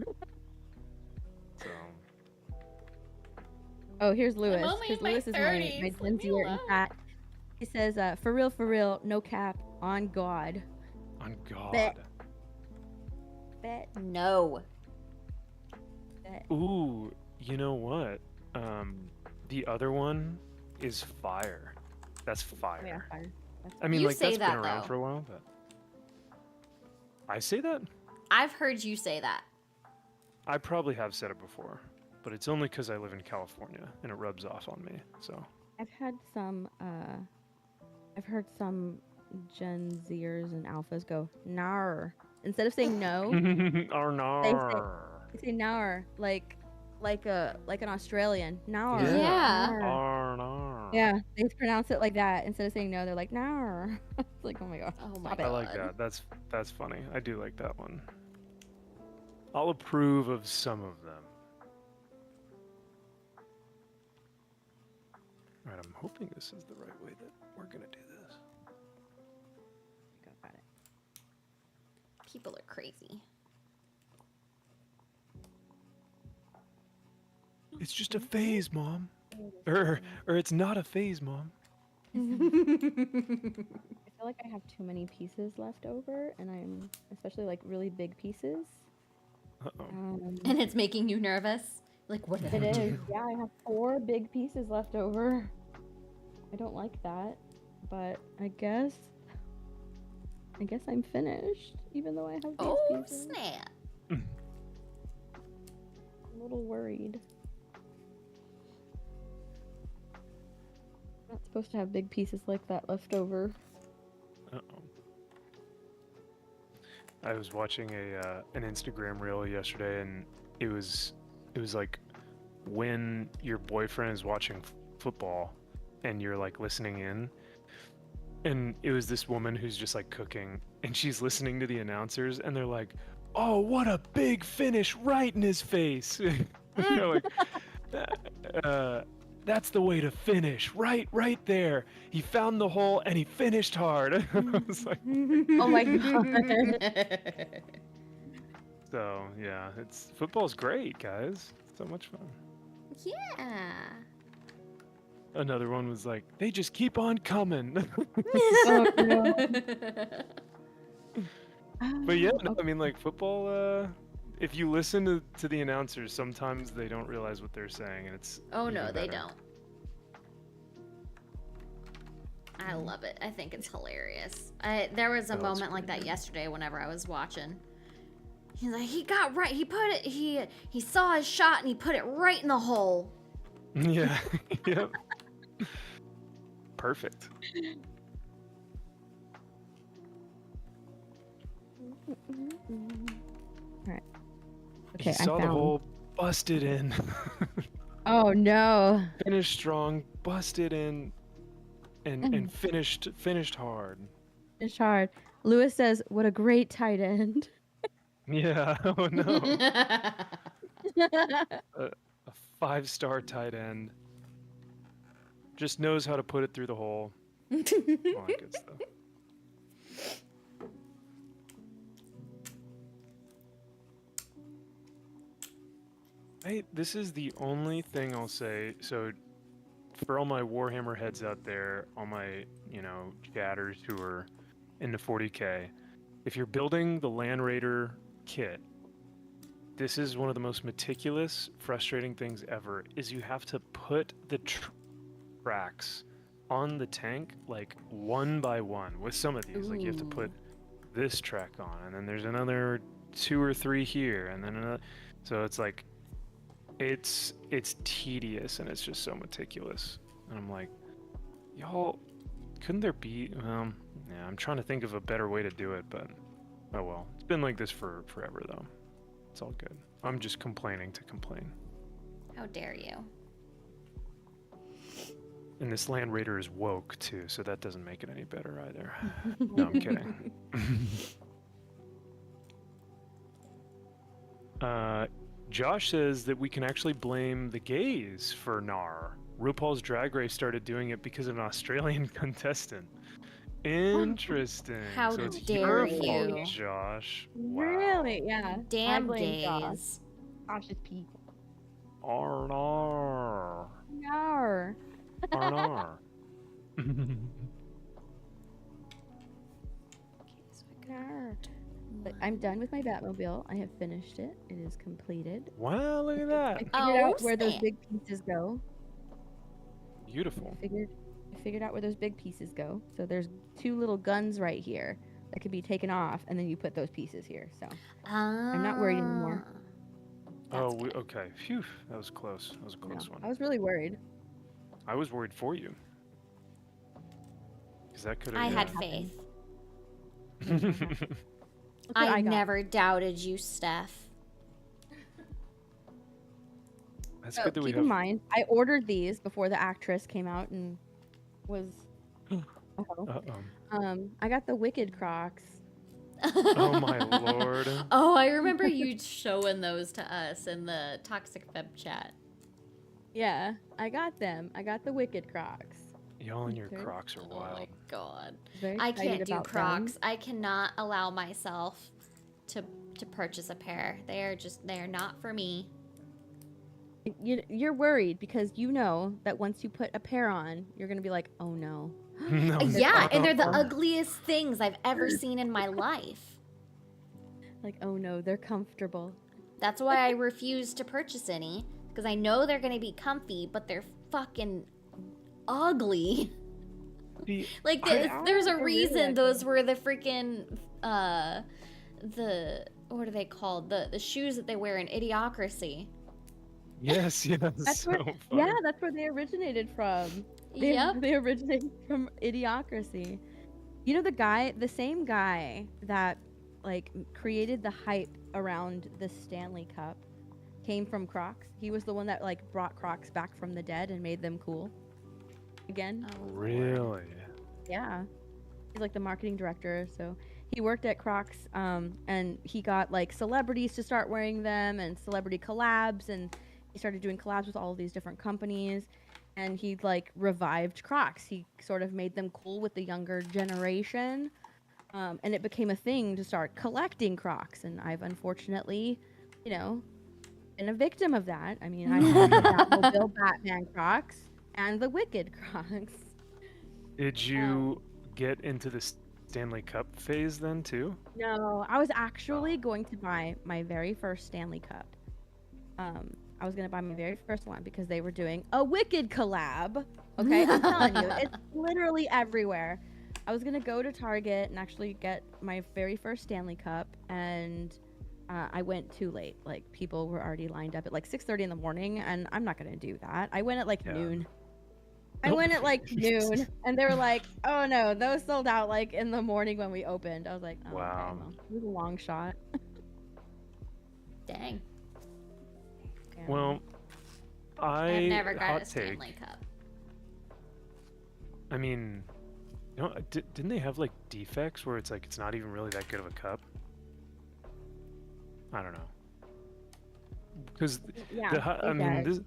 Oh, here's Lewis. only in my Lewis is 30s, my leave Gen me Zer in alone. chat. He says, for real, no cap, on God. on God. Bet. No. Ooh, you know what? The other one is fire. That's fire. Oh, yeah, fire. I mean, You like say that's that, been around though. for a while, but I say that. I've heard you say that. I probably have said it before, but it's only because I live in California and it rubs off on me. So I've heard some Gen Zers and alphas go nar instead of saying no. or no. They say nar like an Australian nar. Yeah. Nar. Or no. Yeah, they pronounce it like that instead of saying no. They're like nar. It's like, oh my god. Oh my Stop I it. like that. That's funny. I do like that one. I'll approve of some of them. All right, I'm hoping this is the right way that we're gonna do this. Got it. People are crazy. It's just a phase, Mom. Or it's not a phase, Mom. I feel like I have too many pieces left over, and I'm especially like really big pieces. Uh-oh. And it's making you nervous? Like, what did It I is. do? Yeah, I have 4 big pieces left over. I don't like that, but I guess I'm finished, even though I have these Oh, pieces. snap. I'm a little worried. Not supposed to have big pieces like that left over. Uh-oh. I was watching an Instagram reel yesterday, and it was like when your boyfriend is watching football and you're like listening in, and it was this woman who's just like cooking, and she's listening to the announcers, and they're like, "Oh, what a big finish right in his face." They're like, that's the way to finish, right there. He found the hole and he finished hard. I was like, Oh my god. so yeah, football's great, guys. It's so much fun. Yeah. Another one was like, they just keep on coming. Oh, no. But yeah, no, I mean, like football. If you listen to the announcers, sometimes they don't realize what they're saying, and it's Oh, no, even they better. don't. I love it. I think it's hilarious. There was a moment like that yesterday whenever I was watching. He's like, he got right. He put it. He saw his shot and he put it right in the hole. Yeah. Yep. Perfect. All right. He Okay, saw the hole, busted in. Oh no. Finished strong, busted in, and finished hard. Finished hard. Lewis says, "What a great tight end." Yeah. Oh no. A 5-star tight end. Just knows how to put it through the hole. All that good stuff. This is the only thing I'll say. So, for all my Warhammer heads out there, all my, chatters who are into 40K, if you're building the Land Raider kit, this is one of the most meticulous, frustrating things ever, is you have to put the tracks on the tank, like, one by one. With some of these, like, you have to put this track on, and then there's another 2 or 3 here, and then another. So it's like, it's tedious, and it's just so meticulous. And I'm like, y'all, couldn't there be, yeah, I'm trying to think of a better way to do it, but oh well. It's been like this for forever, though. It's all good. I'm just complaining to complain. How dare you? And this Land Raider is woke, too, so that doesn't make it any better either. No, I'm kidding. Josh says that we can actually blame the gays for NAR. RuPaul's Drag Race started doing it because of an Australian contestant. Interesting. How so it's dare your fault, you. Josh. Wow. Really? Yeah. Damn I blame gays. Josh's people. Arnar. No. Arnar. But I'm done with my Batmobile. I have finished it. It is completed. Wow, look at that. I figured out where those big pieces go. Beautiful. I figured out where those big pieces go. So there's 2 little guns right here that could be taken off, and then you put those pieces here. So I'm not worried anymore. Oh, okay. Phew, that was close. That was a close one. I was really worried. I was worried for you. Because that could have. I had faith. Look what I got. never doubted you, Steph. That's good that we Keep have. in mind, I ordered these before the actress came out and was. I got the Wicked Crocs. Oh my lord. Oh, I remember you showing those to us in the Toxic Feb chat. Yeah, I got them. I got the Wicked Crocs. Y'all and your Crocs are Oh wild. my god. Very I excited can't do about Crocs. them. I cannot allow myself to purchase a pair. They are not for me. You're worried because you know that once you put a pair on, you're gonna be like, oh no. No, Yeah, and they're the no. ugliest things I've ever seen in my life. Like, oh no, they're comfortable. That's why I refuse to purchase any, because I know they're gonna be comfy, but they're fucking ugly. Like there's a reason those were the freaking the what are they called? The shoes that they wear in Idiocracy. Yes, That's so where, funny. yeah, that's where they originated from. Yep. They originated from Idiocracy. You know the same guy that like created the hype around the Stanley Cup came from Crocs. He was the one that like brought Crocs back from the dead and made them cool again. Oh, Really? Yeah. He's like the marketing director, so he worked at Crocs, and he got like celebrities to start wearing them and celebrity collabs, and he started doing collabs with all of these different companies, and he like revived Crocs. He sort of made them cool with the younger generation, and it became a thing to start collecting Crocs, and I've unfortunately, been a victim of that. I mean, I have the Batmobile Batman Crocs and the Wicked Crocs. Did you get into the Stanley Cup phase then too? No, I was actually going to buy my very first Stanley Cup. I was going to buy my very first one because they were doing a Wicked collab. Okay, I'm telling you, it's literally everywhere. I was gonna go to Target and actually get my very first Stanley Cup, and I went too late. Like, people were already lined up at like 6:30 in the morning, and I'm not gonna do that. I went at like noon. I went at like noon, and they were like, "Oh no, those sold out like in the morning when we opened." I was like, "Oh, Wow. okay, well, it was a long shot." Dang. Yeah. Well, I've never got hot a take. Stanley Cup. I mean, didn't they have like defects where it's like it's not even really that good of a cup? I don't know. Because yeah, I mean,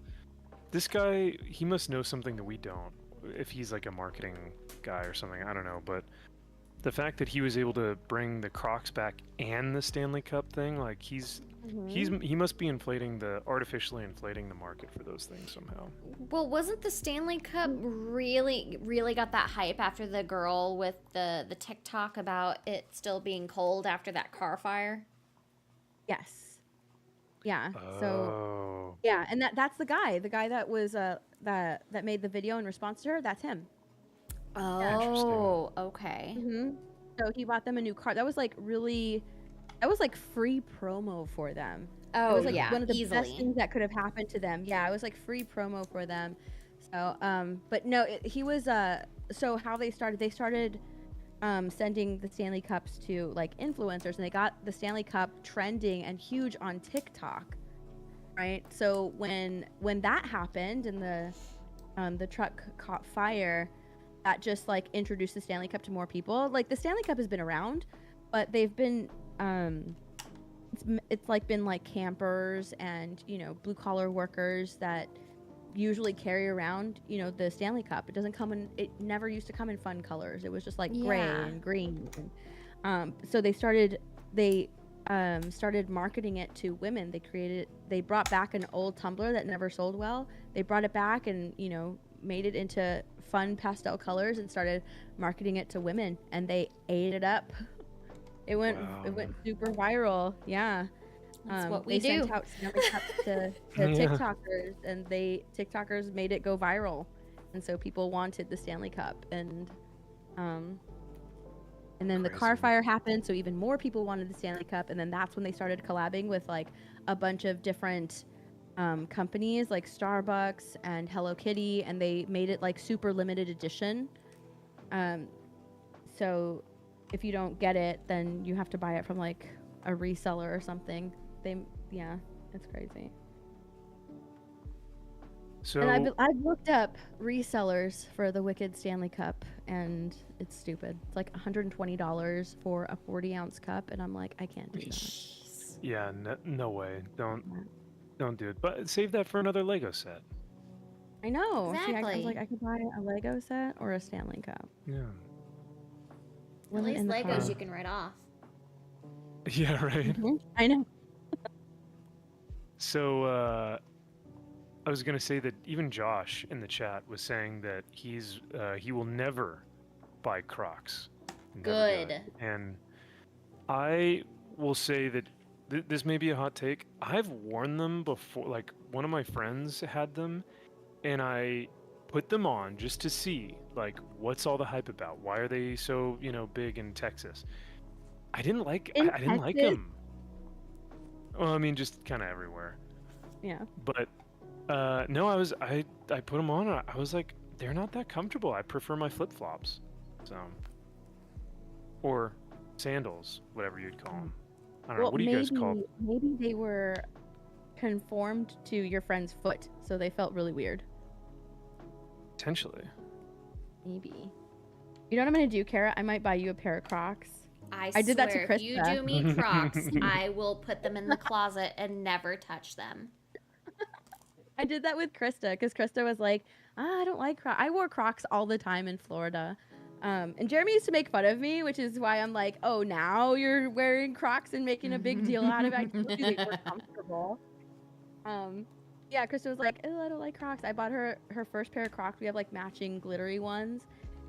this guy, he must know something that we don't. If he's like a marketing guy or something, I don't know. But the fact that he was able to bring the Crocs back and the Stanley Cup thing, like he must be artificially inflating the market for those things somehow. Well, wasn't the Stanley Cup really got that hype after the girl with the TikTok about it still being cold after that car fire? Yes. Yeah. Oh. So yeah, and that's the guy that was that made the video in response to her. That's him. Oh, okay. So he bought them a new car. That was like free promo for them. Oh, it was like yeah, one of the easily. best things that could have happened to them. Yeah, it was like free promo for them. So but no, he was so how they started sending the Stanley Cups to like influencers, and they got the Stanley Cup trending and huge on TikTok, right? So when that happened and the truck caught fire, that just like introduced the Stanley Cup to more people. Like, the Stanley Cup has been around, but they've been it's like been like campers and, you know, blue collar workers that usually carry around, you know, the Stanley Cup. It never used to come in fun colors. It was just like gray and green. And, so they started marketing it to women. They brought back an old tumbler that never sold well. They brought it back and, you know, made it into fun pastel colors and started marketing it to women, and they ate it up. It went super viral. Yeah. That's what we they do. sent out Stanley Cups to TikTokers, and TikTokers made it go viral, and so people wanted the Stanley Cup, and then the car fire happened, so even more people wanted the Stanley Cup, and then that's when they started collabing with like a bunch of different companies like Starbucks and Hello Kitty, and they made it like super limited edition. So if you don't get it, then you have to buy it from like a reseller or something. It's crazy. So And I've looked up resellers for the Wicked Stanley Cup, and it's stupid. It's like $120 for a 40-ounce cup, and I'm like, I can't do that. yeah, no way. Don't do it. But save that for another Lego set. I know. Exactly. See, I was like, I could buy a Lego set or a Stanley Cup. Yeah. At least Legos you can write off. Yeah, right. I know. So I was gonna say that even Josh in the chat was saying that he will never buy Crocs. Never do Good. it. And I will say that this may be a hot take. I've worn them before. Like, one of my friends had them, and I put them on just to see, like, what's all the hype about? Why are they so, you know, big in Texas? I didn't like them. Well, I mean, just kind of everywhere. Yeah. But no, I put them on. I was like, they're not that comfortable. I prefer my flip-flops. So, or sandals, whatever you'd call them. I don't know. What do you guys call them? Maybe they were conformed to your friend's foot, so they felt really weird. Potentially. Maybe. You know what I'm gonna do, Kara? I might buy you a pair of Crocs. I did that to swear, if you Krista. do me Crocs, I will put them in the closet and never touch them. I did that with Krista, because Krista was like, I don't like Crocs. I wore Crocs all the time in Florida. And Jeremy used to make fun of me, which is why I'm like, oh, now you're wearing Crocs and making a big deal out of it. I told you they were comfortable. Yeah, Krista was like, oh, I don't like Crocs. I bought her first pair of Crocs. We have like matching glittery ones.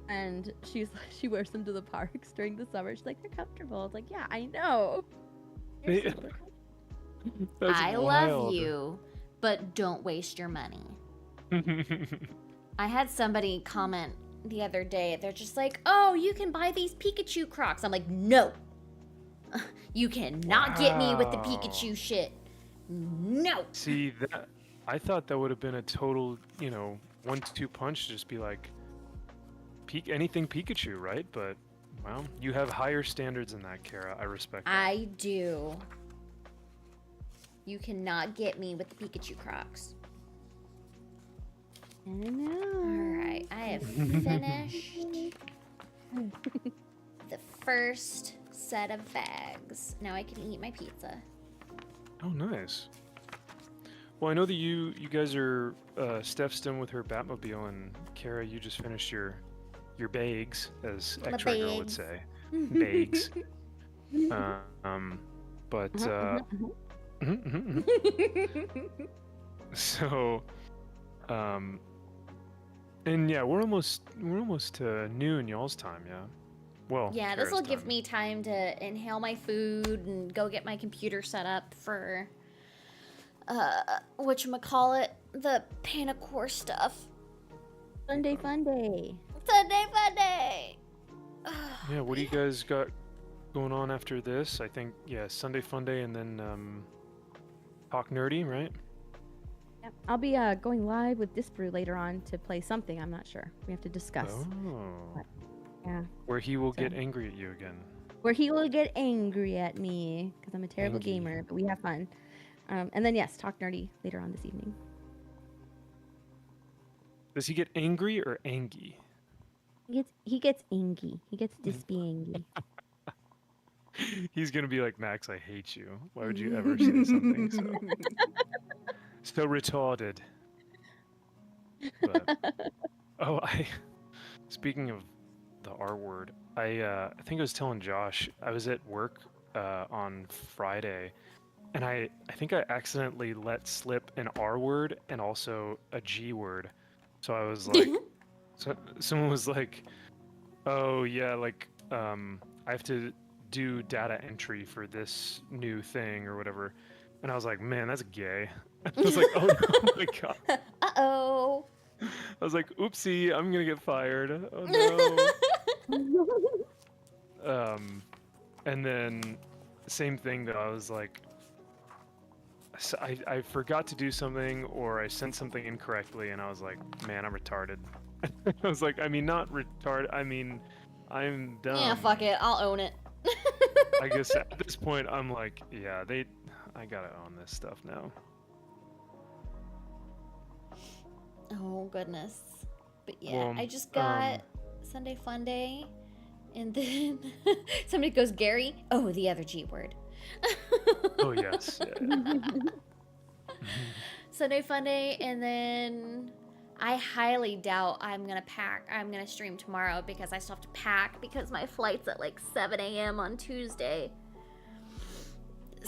And she wears them to the parks during the summer. She's like, they're comfortable. It's like, yeah, I know. I love you, but don't waste your money. I had somebody comment the other day. They're just like, "Oh, you can buy these Pikachu Crocs." I'm like, "No, you cannot get me with the Pikachu shit. No." See that? I thought that would have been a total, 1-2 punch. Just be like, anything Pikachu, right? But well, you have higher standards than that, Kara. I respect that. I do. You cannot get me with the Pikachu Crocs. I know. Alright, I have finished the first set of bags. Now I can eat my pizza. Oh, nice. Well, I know that you guys are Steph's done with her Batmobile, and Kara, you just finished your bags, as My X-Ray Girl would bags. say. Bags. But so, and yeah, we're almost to noon y'all's time, yeah. Well, Yeah, Kara's this will give time. me time to inhale my food and go get my computer set up for whatchamacallit, the Panacore stuff. Sunday fun day. Sunday fun day! Yeah, what do you guys got going on after this? I think, yeah, Sunday Fun Day, and then Talk Nerdy, right? Yep. I'll be going live with Disbrew later on to play something. I'm not sure. We have to discuss. Oh. Yeah. Where he will So- get angry at you again. Where he will get angry at me because I'm a terrible Angry. gamer, but we have fun. And then yes, Talk Nerdy later on this evening. Does he get angry or angy? He gets angry. He gets dispy angry. He's gonna be like, Max, I hate you. Why would you ever say something so retarded? But speaking of the R word, I think I was telling Josh, I was at work on Friday, and I think I accidentally let slip an R word and also a G word. So I was like, someone was like, oh yeah, like I have to do data entry for this new thing or whatever, and I was like, man, that's gay. I was like, oh no, my god. Uh-oh. I was like, oopsie, I'm gonna get fired. Oh no. And then same thing that I was like, I forgot to do something, or I sent something incorrectly, and I was like, man, I'm retarded. I was like, I mean, not retarded, I mean, I'm dumb. Yeah, fuck it. I'll own it. I guess at this point, I'm like, yeah, I gotta own this stuff now. Oh, goodness. But yeah, Well, I just got Sunday Fun Day, and then somebody goes, Gary? Oh, the other G word. Oh, yes. Yeah. Sunday Fun Day, and then I highly doubt I'm gonna stream tomorrow because I still have to pack because my flight's at like 7 a.m. on Tuesday.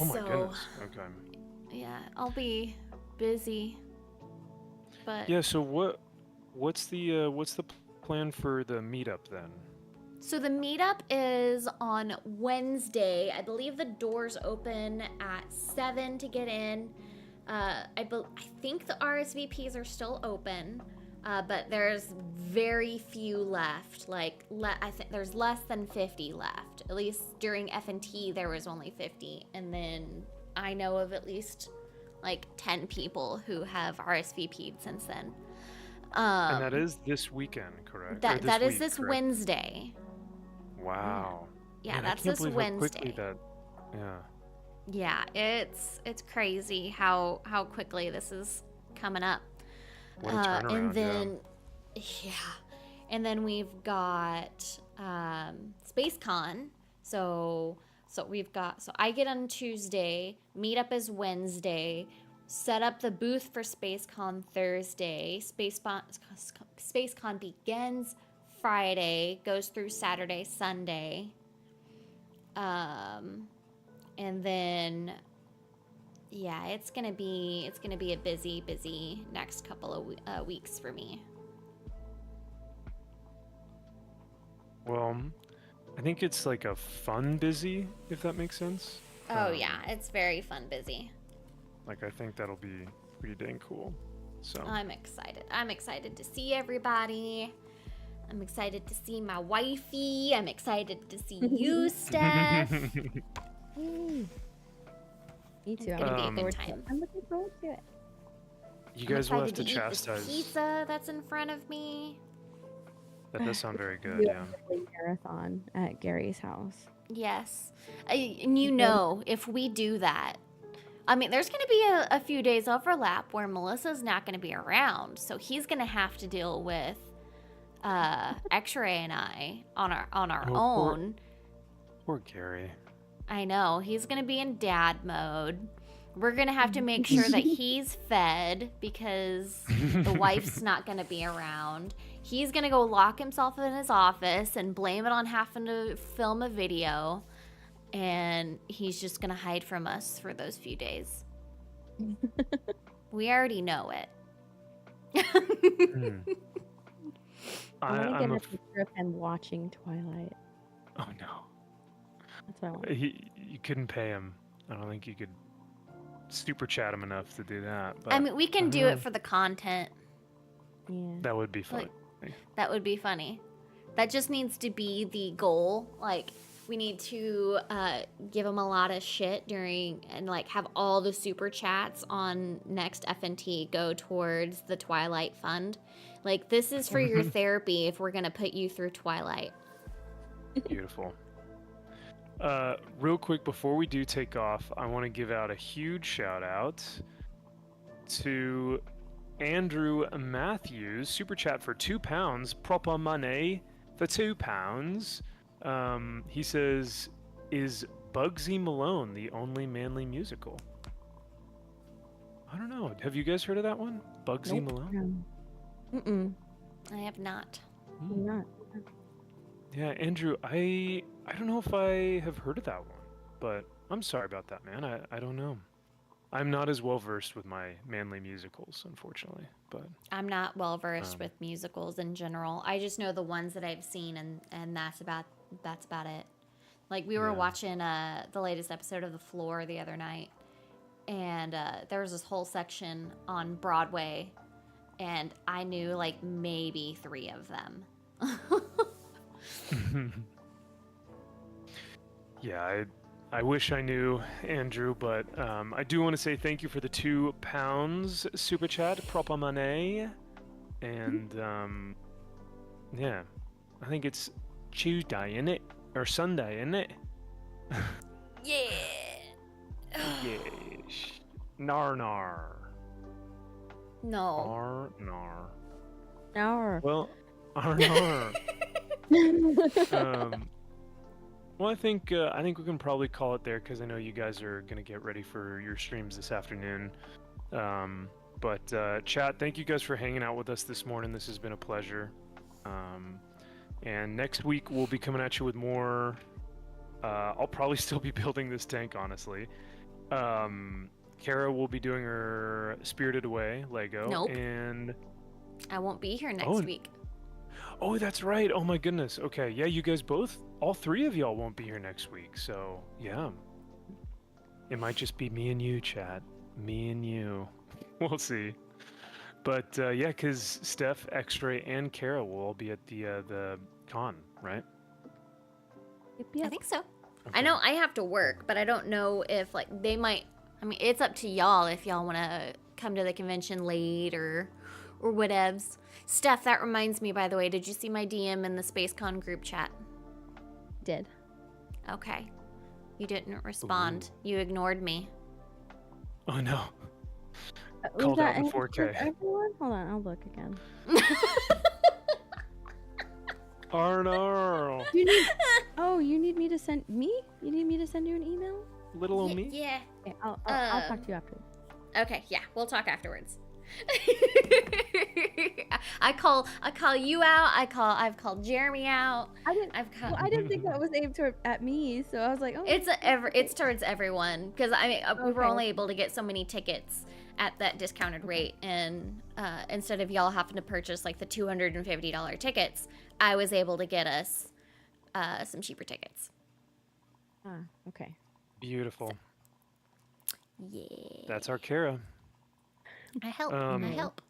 Oh my So, goodness. Okay. yeah, I'll be busy. But Yeah. So what's the plan for the meetup then? so the meetup is on Wednesday. I believe the doors open at 7 to get in. I think the RSVPs are still open, but there's very few left. Like, I think there's less than 50 left. At least during F&T, there was only 50. And then I know of at least, like, 10 people who have RSVP'd since then. And that is this weekend, correct? Or That is week, this correct? Wednesday. Wow. Yeah, Man, I that's can't this believe how quickly Wednesday. yeah. Yeah, it's crazy how quickly this is coming up. What a turnaround, and then and then we've got Spacecon. So I get on Tuesday, meetup is Wednesday, set up the booth for Spacecon Thursday. Spacecon begins Friday, goes through Saturday, Sunday. And then, yeah, it's gonna be a busy next couple of weeks for me. Well, I think it's like a fun busy, if that makes sense. Oh yeah, it's very fun busy. Like, I think that'll be pretty dang cool. So I'm excited. I'm excited to see everybody. I'm excited to see my wifey. I'm excited to see you, Steph. Yay. Me too. It's gonna be a good to time. it. I'm looking forward to it. you I'm guys will have excited to to eat this chastise. pizza that's in front of me. That does sound very good. Do Yeah. a marathon at Gary's house. Yes. And you know, if we do that, I mean, there's going to be a few days overlap where Melissa's not going to be around. So he's going to have to deal with X-Ray and I on our Oh, own. Poor Gary. I know. He's going to be in dad mode. We're going to have to make sure that he's fed because the wife's not going to be around. He's going to go lock himself in his office and blame it on having to film a video. And he's just going to hide from us for those few days. We already know it. I want to I'm get a a picture of him watching Twilight. Oh no. That's what I want. You couldn't pay him. I don't think you could super chat him enough to do that. But I mean, we can do it for the content. Yeah. that would be fun. That would be funny. That just needs to be the goal. Like, we need to give him a lot of shit during and like have all the super chats on next FNT go towards the Twilight Fund. Like, this is for your therapy if we're gonna put you through Twilight. Beautiful. Real quick before we do take off, I want to give out a huge shout out to Andrew Matthews, super chat for £2, proper money for £2. He says, "Is Bugsy Malone the only manly musical?" I don't know. Have you guys heard of that one? Bugsy Nope. Malone? Mm-mm. I have not. I'm not. Yeah, Andrew, I don't know if I have heard of that one, but I'm sorry about that, man. I don't know. I'm not as well versed with my manly musicals, unfortunately. But I'm not well versed with musicals in general. I just know the ones that I've seen, and that's about it. Like, we were Yeah. watching the latest episode of The Floor the other night, and there was this whole section on Broadway, and I knew like maybe 3 of them. yeah, I wish I knew, Andrew, but I do want to say thank you for the £2 super chat, proper money, and yeah, I think it's Tuesday, isn't it? Or Sunday, isn't it? Yeah. Yes. Nar nar. No. Nar nar. No. Well, nar nar. Well, I think we can probably call it there because I know you guys are gonna get ready for your streams this afternoon. But chat, thank you guys for hanging out with us this morning. This has been a pleasure. And next week we'll be coming at you with more. I'll probably still be building this tank, honestly. Kara will be doing her Spirited Away Lego. Nope. And I won't be here next week. oh, that's right. Oh my goodness. Okay, yeah, you guys both, all 3 of y'all won't be here next week. So yeah, it might just be me and you, chat. Me and you. We'll see. But yeah, because Steph, X-Ray, and Kara will all be at the con, right? I think so. Okay. I know I have to work, but I don't know if like they might. I mean, it's up to y'all if y'all want to come to the convention late or whatevs. Steph, that reminds me, by the way, did you see my DM in the Spacecon group chat? Did. Okay. You didn't respond. You ignored me. Oh no. Was Called out that in 4K. everyone? Hold on, I'll look again. Arnold. You need me to send me? You need me to send you an email? Little old me. Yeah. Okay, I'll talk to you after. Okay, yeah, we'll talk afterwards. I call you out. I've called Jeremy out. I didn't think that was aimed at me, so I was like, oh. It's towards everyone because I mean we were Okay. only able to get so many tickets at that discounted rate, and instead of y'all having to purchase like the $250 tickets, I was able to get us some cheaper tickets. Okay. Beautiful. Yeah. That's our Kara. I help. Um, I help.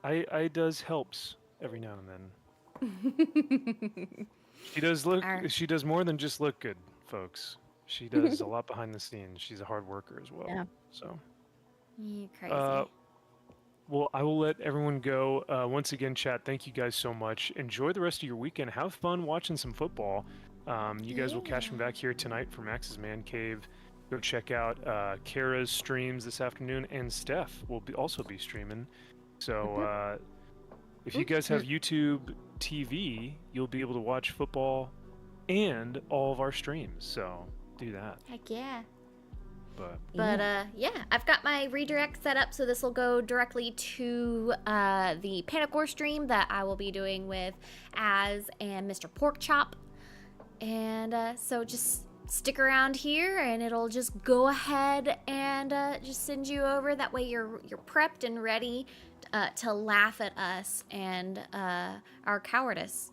I does helps every now and then. She does look. Our- She does more than just look good, folks. She does a lot behind the scenes. She's a hard worker as well. Yeah. So. You crazy. Well, I will let everyone go. Once again, chat, thank you guys so much. Enjoy the rest of your weekend. Have fun watching some football. You guys will catch me back here tonight for Max's Man Cave. Go check out Kara's streams this afternoon, and Steph will also be streaming. So if you guys have YouTube TV, you'll be able to watch football and all of our streams. So do that. Heck yeah. But Yeah, I've got my redirect set up, so this will go directly to the Panic War stream that I will be doing with Az and Mr. Porkchop. And so just stick around here, and it'll just go ahead and just send you over. That way you're prepped and ready to laugh at us and our cowardice.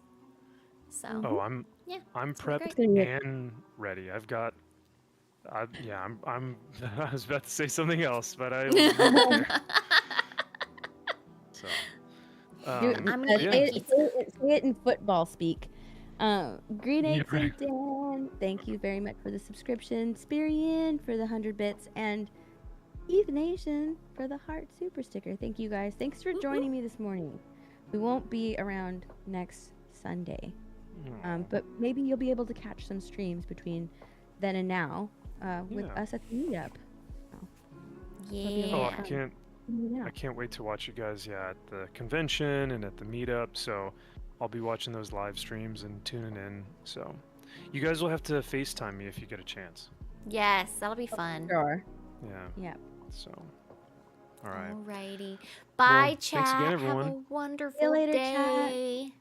So I'm it's prepped great. and ready. I was about to say something else, but I. So. I'm gonna say, eat say it in football speak. Greetings, Yeah, right. Dan. Thank you very much for the subscription. Spirian for the 100 bits, and Eve Nation for the heart super sticker. Thank you guys. Thanks for joining me this morning. We won't be around next Sunday, but maybe you'll be able to catch some streams between then and now with us at the meetup. Yeah. Oh, I can't wait to watch you guys. At the convention and at the meetup. So I'll be watching those live streams and tuning in. So you guys will have to FaceTime me if you get a chance. Yes, that'll be fun. Sure. Yeah. Yep. So. All right. Alrighty. Bye, Well, chat. thanks again, everyone. Have a wonderful See you later, chat. day.